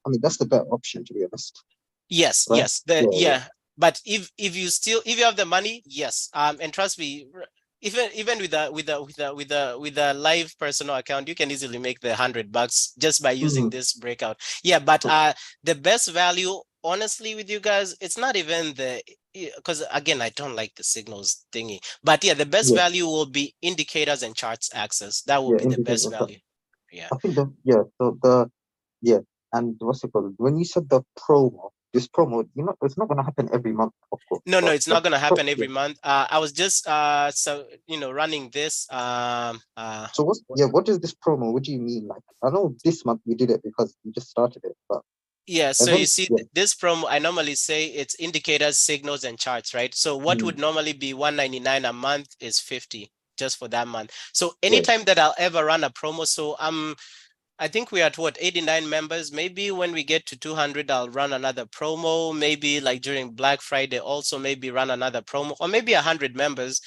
I mean, that's the better option, to be honest.
Yes, right? Yes. But if you have the money, yes. And trust me, even with a live personal account, you can easily make the $100 just by using this breakout. Yeah, but the best value, honestly, with you guys, it's not even because again, I don't like the signals thingy. But yeah, the best value will be indicators and charts access. That will be the best value. Yeah.
I think and what's it called? When you said this promo, it's not going to happen every month, of course.
No, it's not going to happen every month. I was just running this.
So what is this promo? What do you mean? Like, I know this month we did it because we just started it, but
yeah. So you see, this promo, I normally say it's indicators, signals, and charts, right? So what would normally be $199 a month is $50 just for that month. So anytime that I'll ever run a promo, so I think we're at 89 members. Maybe when we get to 200, I'll run another promo. Maybe like during Black Friday, also maybe run another promo, or maybe 100 members.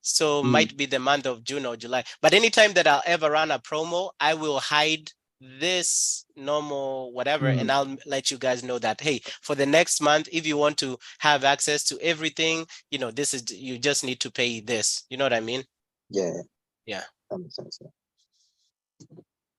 So might be the month of June or July. But anytime that I'll ever run a promo, I will hide this normal whatever, and I'll let you guys know that, hey, for the next month, if you want to have access to everything, this is, you just need to pay this. You know what I mean?
Yeah.
That makes sense.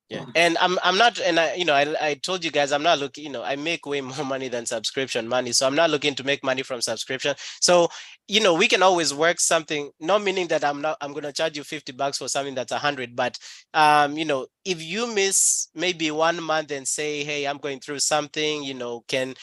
Yeah, and I'm not, and I told you guys I'm not looking, I make way more money than subscription money, so I'm not looking to make money from subscription. So we can always work something, not meaning that I'm going to charge you $50 for something that's 100, but if you miss maybe 1 month and say, hey, I'm going through something, can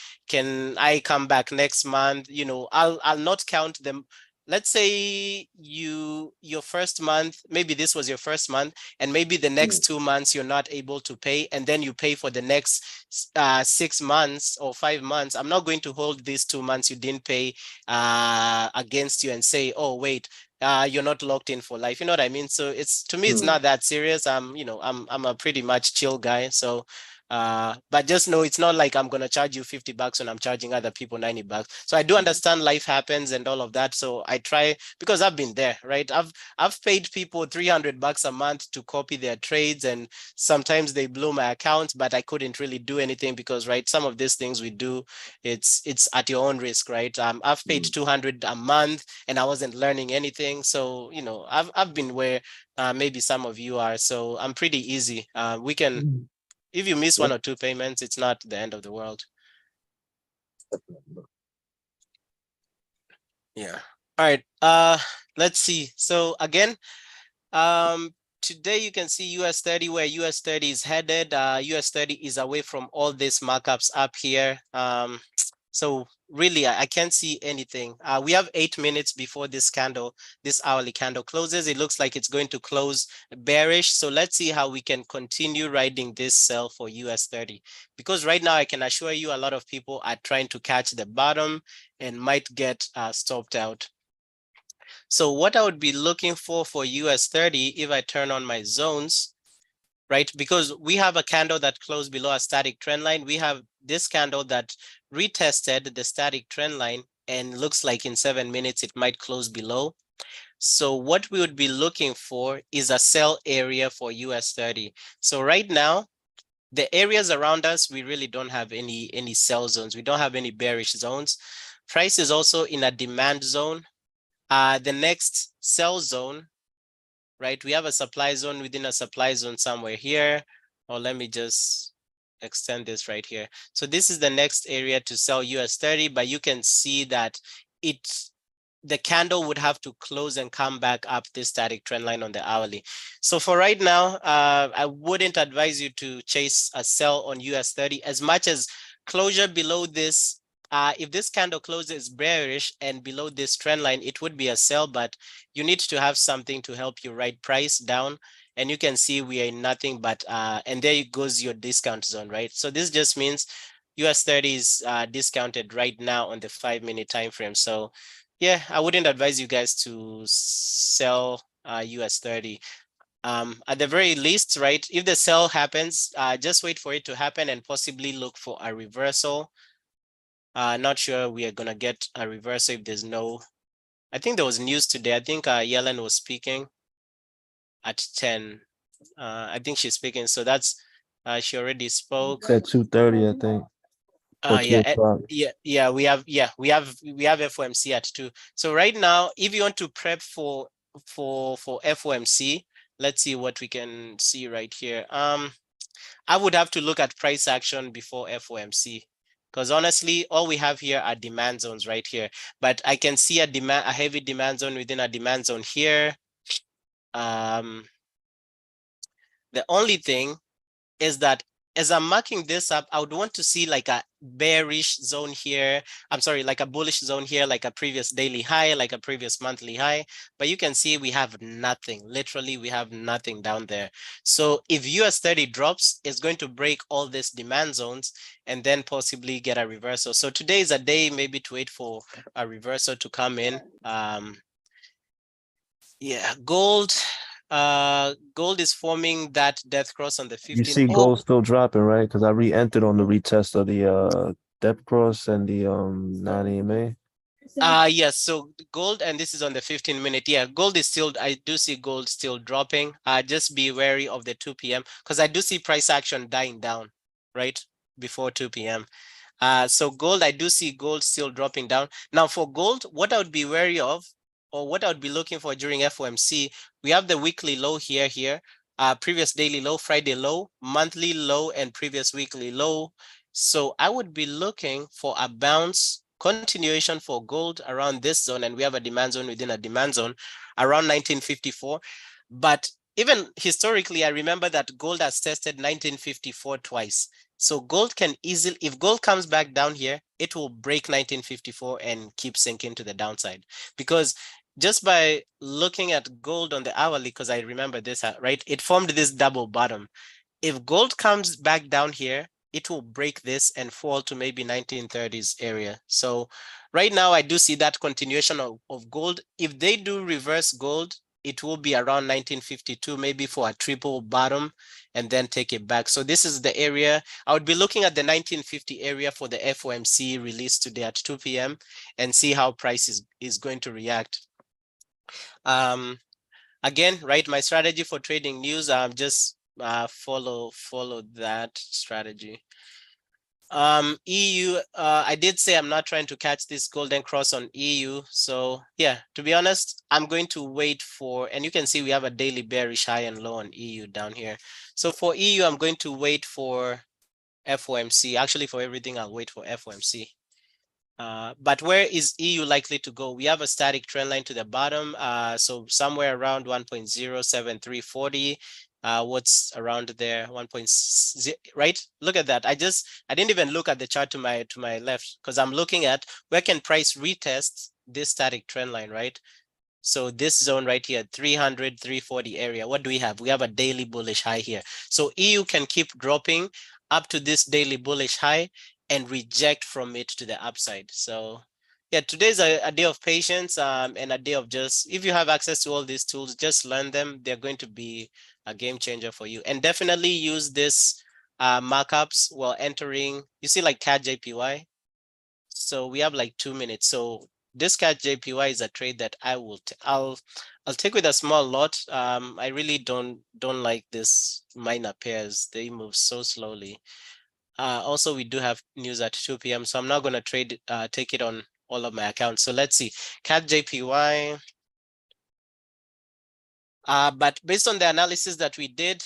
I come back next month? I'll not count them. Let's say your first month, maybe this was your first month, and maybe the next 2 months you're not able to pay, and then you pay for the next 6 months or 5 months. I'm not going to hold these 2 months you didn't pay against you and say, oh, wait, you're not locked in for life. You know what I mean? So it's, to me, it's not that serious. I'm a pretty much chill guy. So but just know it's not like I'm gonna charge you $50 when I'm charging other people $90. So I do understand life happens and all of that. So I try, because I've been there, right? I've paid people $300 a month to copy their trades, and sometimes they blew my account, but I couldn't really do anything because, right, some of these things we do, it's at your own risk, right? I've paid $200 a month and I wasn't learning anything. So, I've been where maybe some of you are. So I'm pretty easy. We can, if you miss 1 or 2 payments, it's not the end of the world. Yeah. All right. Let's see. So again, today you can see US30, where US30 is headed. US30 is away from all these markups up here. So really, I can't see anything. We have 8 minutes before this candle, this hourly candle closes. It looks like it's going to close bearish. So let's see how we can continue riding this sell for US30. Because right now, I can assure you a lot of people are trying to catch the bottom and might get stopped out. So what I would be looking for US30, if I turn on my zones, right? Because we have a candle that closed below a static trend line. We have this candle that retested the static trend line, and looks like in 7 minutes, it might close below. So what we would be looking for is a sell area for US30. So right now, the areas around us, we really don't have any sell zones. We don't have any bearish zones. Price is also in a demand zone. The next sell zone, right? We have a supply zone within a supply zone somewhere here. Or let me just extend this right here. So this is the next area to sell US30, but you can see that the candle would have to close and come back up this static trend line on the hourly. So for right now, I wouldn't advise you to chase a sell on US30 as much as closure below this. If this candle closes bearish and below this trend line, it would be a sell, but you need to have something to help you ride price down. And you can see we are in nothing but, and there goes your discount zone, right? So this just means US30 is discounted right now on the 5-minute time frame. So yeah, I wouldn't advise you guys to sell US30. At the very least, right, if the sell happens, just wait for it to happen and possibly look for a reversal. Not sure we are gonna get a reversal if there's no, I think there was news today. I think Yellen was speaking at 10. I think she's speaking. So that's, she already spoke.
It's at 2:30, I think. Or 2 o'clock.
We have FOMC at 2. So right now, if you want to prep for FOMC, let's see what we can see right here. I would have to look at price action before FOMC. Because honestly, all we have here are demand zones right here. But I can see a heavy demand zone within a demand zone here. The only thing is that as I'm marking this up, I would want to see like a bearish zone here. I'm sorry, like a bullish zone here, like a previous daily high, like a previous monthly high. But you can see we have nothing. Literally, we have nothing down there. So if US30 drops, it's going to break all these demand zones and then possibly get a reversal. So today is a day maybe to wait for a reversal to come in. Yeah, gold. Gold is forming that death cross on the 15th.
You see gold still dropping, right? Because I re-entered on the retest of the depth cross and the 9 EMA.
Yes, so gold, and this is on the 15-minute. Yeah, gold is still, I do see gold still dropping. Just be wary of the 2 p.m. because I do see price action dying down right before 2 p.m. So gold, I do see gold still dropping down. Now for gold, what I would be wary of, or what I would be looking for during FOMC, we have the weekly low here, previous daily low, Friday low, monthly low, and previous weekly low. So I would be looking for a bounce continuation for gold around this zone, and we have a demand zone within a demand zone around 1954. But even historically, I remember that gold has tested 1954 twice. So gold can easily, if gold comes back down here, it will break 1954 and keep sinking to the downside. Because just by looking at gold on the hourly, because I remember this, right, it formed this double bottom. If gold comes back down here, it will break this and fall to maybe 1930s area. So right now I do see that continuation of gold. If they do reverse gold, it will be around 1952, maybe for a triple bottom and then take it back. So this is the area. I would be looking at the 1950 area for the FOMC release today at 2 p.m. and see how price is going to react. Again, right, my strategy for trading news, just follow that strategy. EU, I did say I'm not trying to catch this golden cross on EU. So yeah, to be honest, I'm going to wait for, and you can see we have a daily bearish high and low on EU down here. So for EU, I'm going to wait for FOMC. Actually, for everything, I'll wait for FOMC. But where is EU likely to go? We have a static trend line to the bottom. So somewhere around 1.07340. What's around there? 1.0, right? Look at that. I didn't even look at the chart to my left because I'm looking at where can price retest this static trend line, right? So this zone right here, 300, 340 area. What do we have? We have a daily bullish high here. So EU can keep dropping up to this daily bullish high and reject from it to the upside. So yeah, today's a day of patience and a day of just, if you have access to all these tools, just learn them. They're going to be a game changer for you. And definitely use this markups while entering. You see like CAD JPY. So we have like 2 minutes. So this CAD JPY is a trade that I'll take with a small lot. I really don't like this minor pairs. They move so slowly. Also, we do have news at 2 p.m. So I'm not going to take it on all of my accounts. So let's see, CAD JPY. But based on the analysis that we did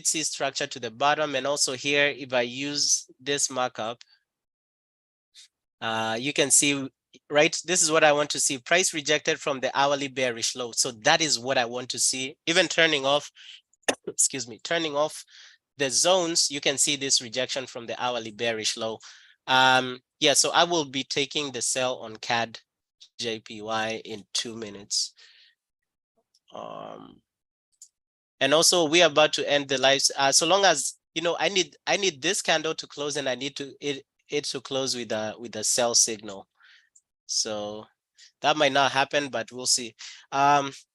see structure to the bottom. And also here, if I use this markup, you can see, right? This is what I want to see. Price rejected from the hourly bearish low. So that is what I want to see. Even turning off, excuse me, turning off the zones, you can see this rejection from the hourly bearish low. Yeah, so I will be taking the sell on CAD JPY in 2 minutes. And also we are about to end the live. So long as, you know, I need this candle to close, and I need it to close with a sell signal. So that might not happen, but we'll see.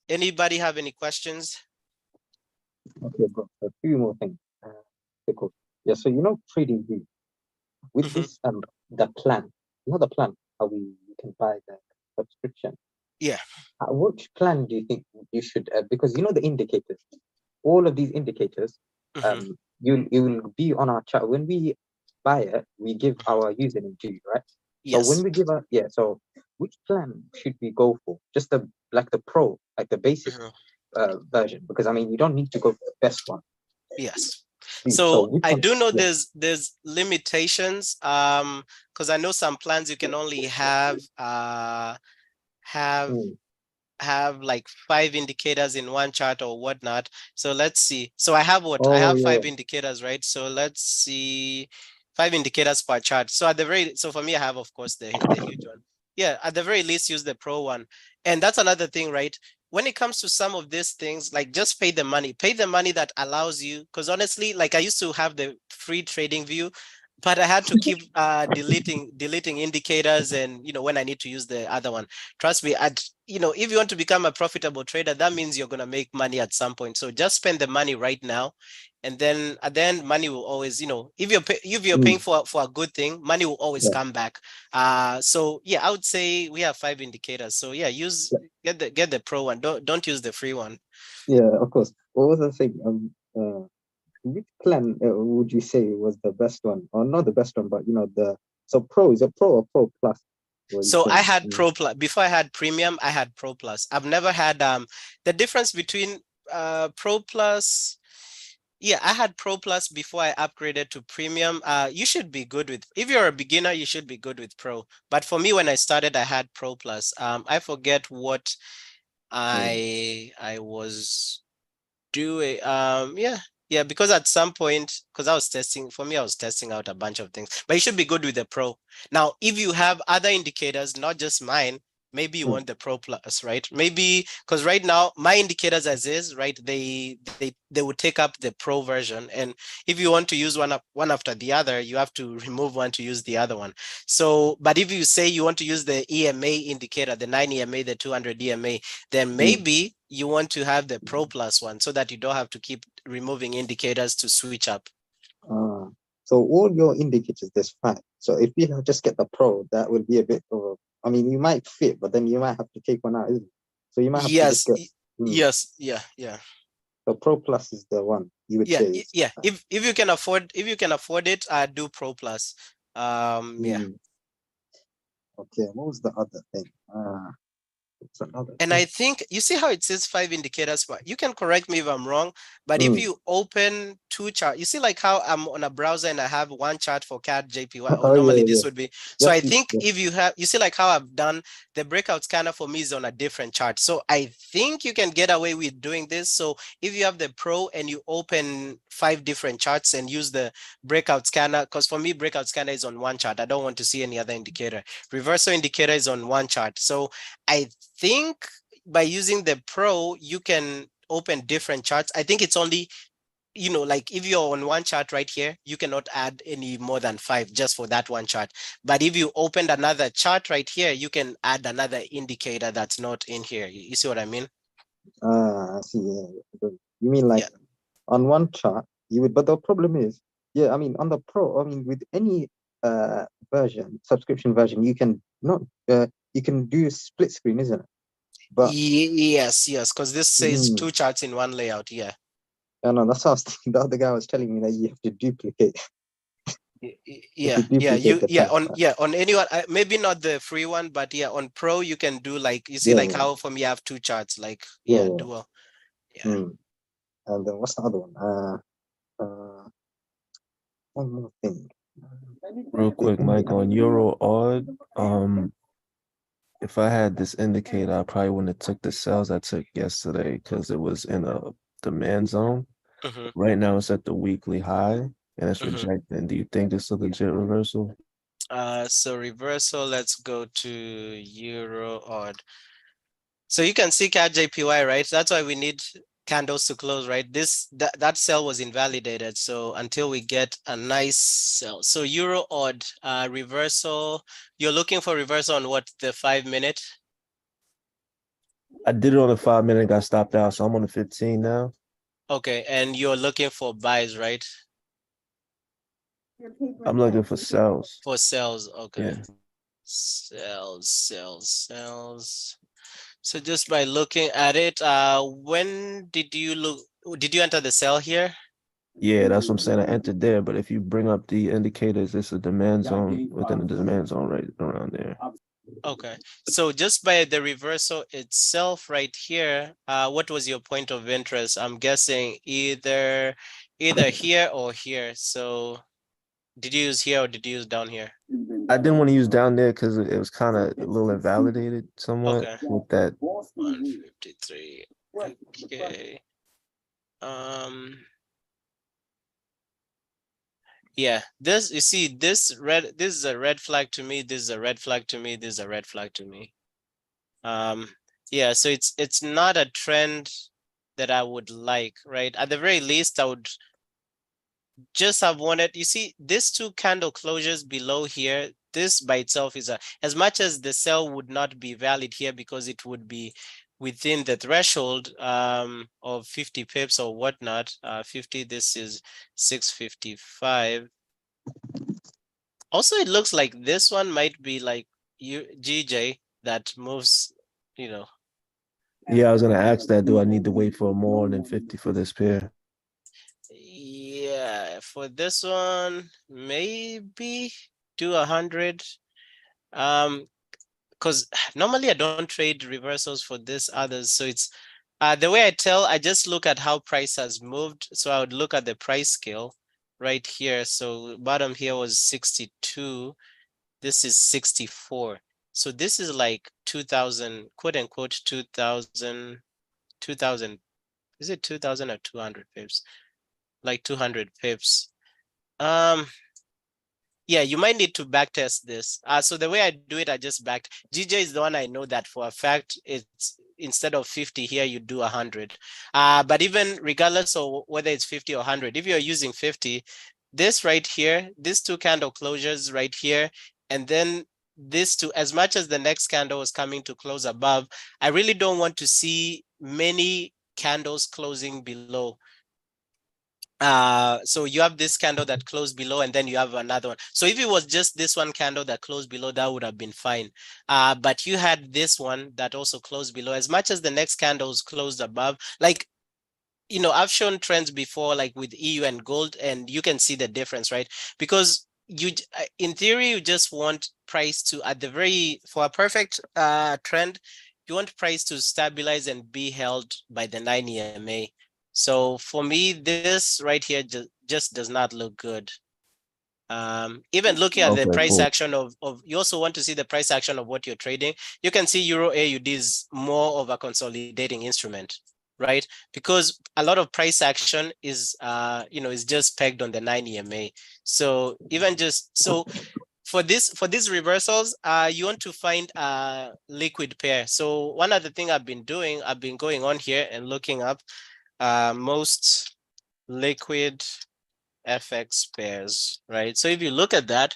Anybody have any questions?
Okay, bro. A few more things. Okay, cool. Yeah, so you know TradingView with this the plan. You know the plan how we can buy the subscription.
Yeah.
Which plan do you think you should? Because you know the indicators. All of these indicators, it will be on our chart. When we buy it, we give our username to you, right?
Yes.
So when we give so which plan should we go for? Just the pro, like the basic version, because I mean you don't need to go for the best one.
Yes. So I do know there's limitations because I know some plans you can only have like 5 indicators in one chart or whatnot. So let's see. So I have I have 5 indicators, right? So let's see, 5 indicators per chart. So at the very, so for me, I have, of course, the huge one. Yeah, at the very least, use the pro one. And that's another thing, right? When it comes to some of these things, like just pay the money that allows you, because honestly, like I used to have the free trading view, but I had to keep deleting indicators, and you know, when I need to use the other one. Trust me, you know, if you want to become a profitable trader, that means you're gonna make money at some point. So just spend the money right now, and then at the end, money will always, you know, if you're paying for a good thing, money will always come back. So yeah, I would say we have 5 indicators. So yeah, get the pro one. Don't use the free one.
Yeah, of course. What was the thing? Which plan would you say was the best one, or not the best one, but you know pro, is it pro or pro plus?
So I had pro plus before I had premium. I had pro plus. I've never had the difference between pro plus. Yeah, I had pro plus before I upgraded to premium. You should be good with, if you're a beginner, you should be good with pro. But for me, when I started, I had pro plus. I forget what I was doing. Yeah, because at some point, because I was testing out a bunch of things, but you should be good with the pro. Now, if you have other indicators, not just mine, maybe you want the Pro Plus, right? Maybe because right now my indicators as is, right? They would take up the Pro version, and if you want to use one after the other, you have to remove one to use the other one. So, but if you say you want to use the EMA indicator, the 9 EMA, the 200 EMA, then maybe you want to have the Pro Plus one so that you don't have to keep removing indicators to switch up.
So all your indicators, there's 5. So if you just get the Pro, that will be a bit of I mean, you might fit, but then you might have to take one out, isn't it? So you might have to just get.
Yes, yeah.
So Pro Plus is the one you would say.
Yeah. If you can afford it, do Pro Plus. Yeah.
Okay, what was the other thing?
And I think you see how it says 5 indicators, but you can correct me if I'm wrong. But if you open 2 charts, you see like how I'm on a browser and I have 1 chart for CAD JPY, or normally this would be. So I think if you see like how I've done the breakout scanner for me is on a different chart. So I think you can get away with doing this. So if you have the Pro and you open 5 different charts and use the breakout scanner, because for me, breakout scanner is on 1 chart. I don't want to see any other indicator. Reversal indicator is on 1 chart. So I think by using the Pro, you can open different charts. I think it's only, like if you're on 1 chart right here, you cannot add any more than 5 just for that 1 chart. But if you opened another chart right here, you can add another indicator that's not in here. You see what I mean?
I see. Yeah. You mean like on 1 chart, you would, but the problem is, I mean, on the Pro, I mean, with any subscription version, you can not, you can do split screen, isn't it?
But yes, because this says 2 charts in 1 layout. Yeah.
No, that's what I was thinking. The other guy was telling me that you have to duplicate.
On anyone, maybe not the free one, but on Pro you can do like you see like how for me I have 2 charts like dual.
And then what's the other one? One more thing.
Real quick, Mike, on Euro odd, if I had this indicator, I probably wouldn't have took the sales I took yesterday because it was in a demand zone. Right now it's at the weekly high and it's rejecting. Do you think this is a legit reversal?
So reversal, let's go to Euro odd. So you can see CAD JPY, right? That's why we need candles to close, right? That sell was invalidated. So until we get a nice sell. So Euro odd reversal, you're looking for reversal on what, the 5-minute?
I did it on the 5-minute, got stopped out. So I'm on the 15 now.
Okay, and you're looking for buys, right?
I'm looking for sells.
For sales, okay.
Yeah.
Sells. So just by looking at it, when did you enter the sell here?
Yeah, that's what I'm saying. I entered there, but if you bring up the indicators, it's a demand zone within the demand zone right around there.
Okay, so just by the reversal itself right here, what was your point of interest? I'm guessing either here or here. So did you use here or did you use down here?
I didn't want to use down there because it was kind of a little invalidated somewhat with that.
153. Okay. Yeah, this, you see, this is a red flag to me, this is a red flag to me, this is a red flag to me. Yeah, so it's not a trend that I would like, right? At the very least, I would just have wanted, you see, these 2 candle closures below here, this by itself is as much as the sell would not be valid here because it would be within the threshold of 50 pips or whatnot. 50, this is 655. Also, it looks like this one might be like GJ that moves,
Yeah, I was gonna ask that. Do I need to wait for more than 50 for this pair?
Yeah, for this one, maybe do 100. Because normally I don't trade reversals for this others. So it's the way I just look at how price has moved. So I would look at the price scale right here. So bottom here was 62. This is 64. So this is like 2000, quote unquote, 2000, is it 2000 or 200 pips? Like 200 pips. Yeah, you might need to backtest this. So the way I do it, I just GJ is the one I know that for a fact. It's instead of 50 here, you do 100. But even regardless of whether it's 50 or 100, if you're using 50, this right here, these two candle closures right here, and then this two, as much as the next candle is coming to close above, I really don't want to see many candles closing below. So you have this candle that closed below, and then you have another one. So if it was just this one candle that closed below, that would have been fine. But you had this one that also closed below. As much as the next candles closed above, like, you know, I've shown trends before, like with EU and gold, and you can see the difference, right? Because you, in theory, you just want price to, at the very, for a perfect trend, you want price to stabilize and be held by the 9 EMA. So for me, this right here just does not look good. Even looking at the price action of, you also want to see the price action of what you're trading. You can see Euro AUD is more of a consolidating instrument, right? Because a lot of price action is, you know, is just pegged on the 9 EMA. So even just, so for these reversals, you want to find a liquid pair. So one other thing I've been doing, I've been going on here and looking up most liquid FX pairs, right? So if you look at that,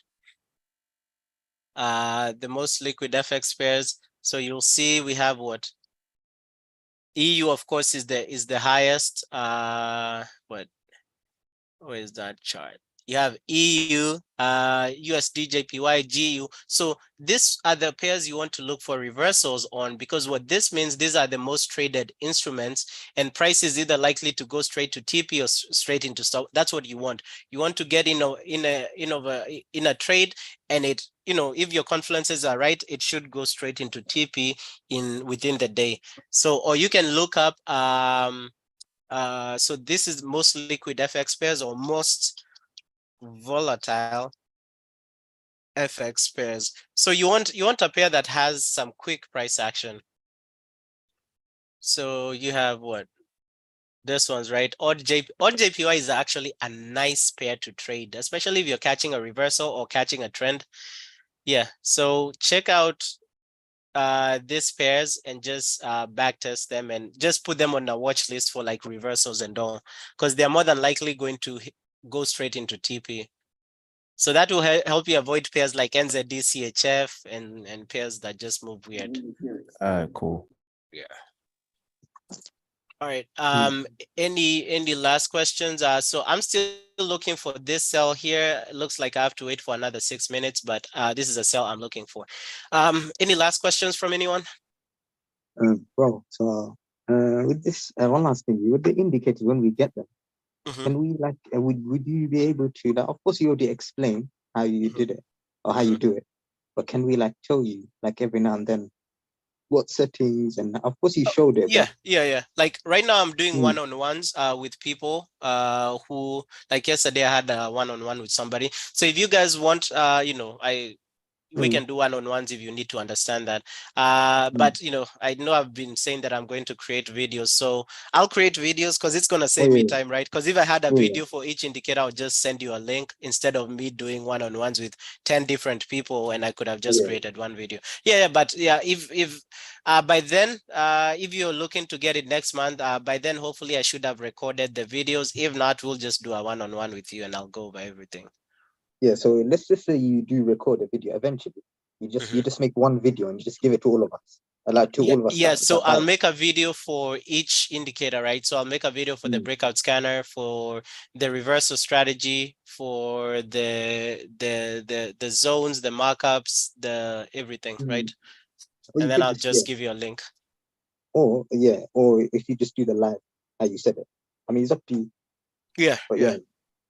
the most liquid FX pairs, so you'll see we have what? EU, of course, is the highest. What? Where is that chart? You have EU, USD, JPY, GU. So these are the pairs you want to look for reversals on, because what this means, these are the most traded instruments, and price is either likely to go straight to TP or straight into stop. That's what you want. You want to get in a trade, and it, you know, if your confluences are right, it should go straight into TP within the day. So, or you can look up so this is most liquid FX pairs or most volatile FX pairs. So you want a pair that has some quick price action. So you have what? This one's right. Odd JPY is actually a nice pair to trade, especially if you're catching a reversal or catching a trend. Yeah. So check out these pairs and just back test them and just put them on a watch list for like reversals and all, because they're more than likely going to go straight into TP. So that will help you avoid pairs like NZD, CHF, and pairs that just move weird.
All right, cool.
Yeah. All right. Any last questions? So I'm still looking for this cell here. It looks like I have to wait for another 6 minutes, but this is a cell I'm looking for. Any last questions from anyone?
Bro, so with this, one last thing, with the indicators, when we get them, can we like, would you be able to, like, of course you already explain how you did it or how you do it, but can we like tell you like every now and then what settings, and of course you showed it.
Yeah. Like right now I'm doing one-on-ones with people who, like yesterday I had a one-on-one with somebody. So if you guys want, you know, we can do one-on-ones if you need to understand that. But you know, I know I've been saying that I'm going to create videos, so I'll create videos because it's gonna save me time, right? Because if I had a video for each indicator, I'll just send you a link instead of me doing one-on-ones with 10 different people, and I could have just created one video. But if by then, if you're looking to get it next month, by then hopefully I should have recorded the videos. If not, we'll just do a one-on-one with you and I'll go over everything.
Yeah, so let's just say you do record a video eventually. You just make one video and you just give it to all of us. All of us.
Yeah, so I'll make a video for each indicator, right? So I'll make a video for the breakout scanner, for the reversal strategy, for the zones, the markups, the everything, right? And then I'll just give you a link.
Or if you just do the live, how you said it. I mean, it's up to you.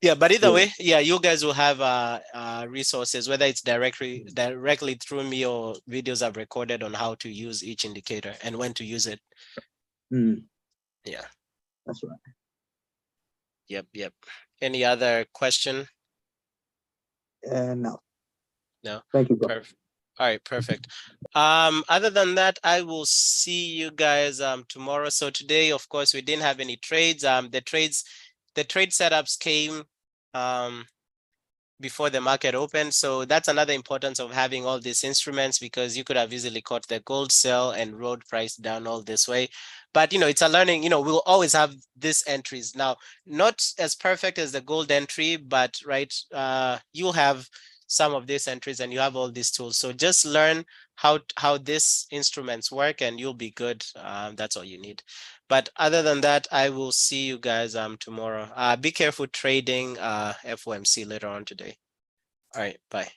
Yeah, but either way, you guys will have resources, whether it's directly through me or videos I've recorded on how to use each indicator and when to use it. Yeah,
that's right.
Yep. Any other question?
No.
Thank you, bro. All right, perfect. Other than that, I will see you guys tomorrow. So today, of course, we didn't have any trades. The trade setups came before the market opened. So that's another importance of having all these instruments, because you could have easily caught the gold sell and rode price down all this way. But, it's a learning, we'll always have these entries. Now, not as perfect as the gold entry, but right, you'll have some of these entries and you have all these tools. So just learn how these instruments work and you'll be good. That's all you need. But other than that, I will see you guys tomorrow. Be careful trading FOMC later on today. All right, bye.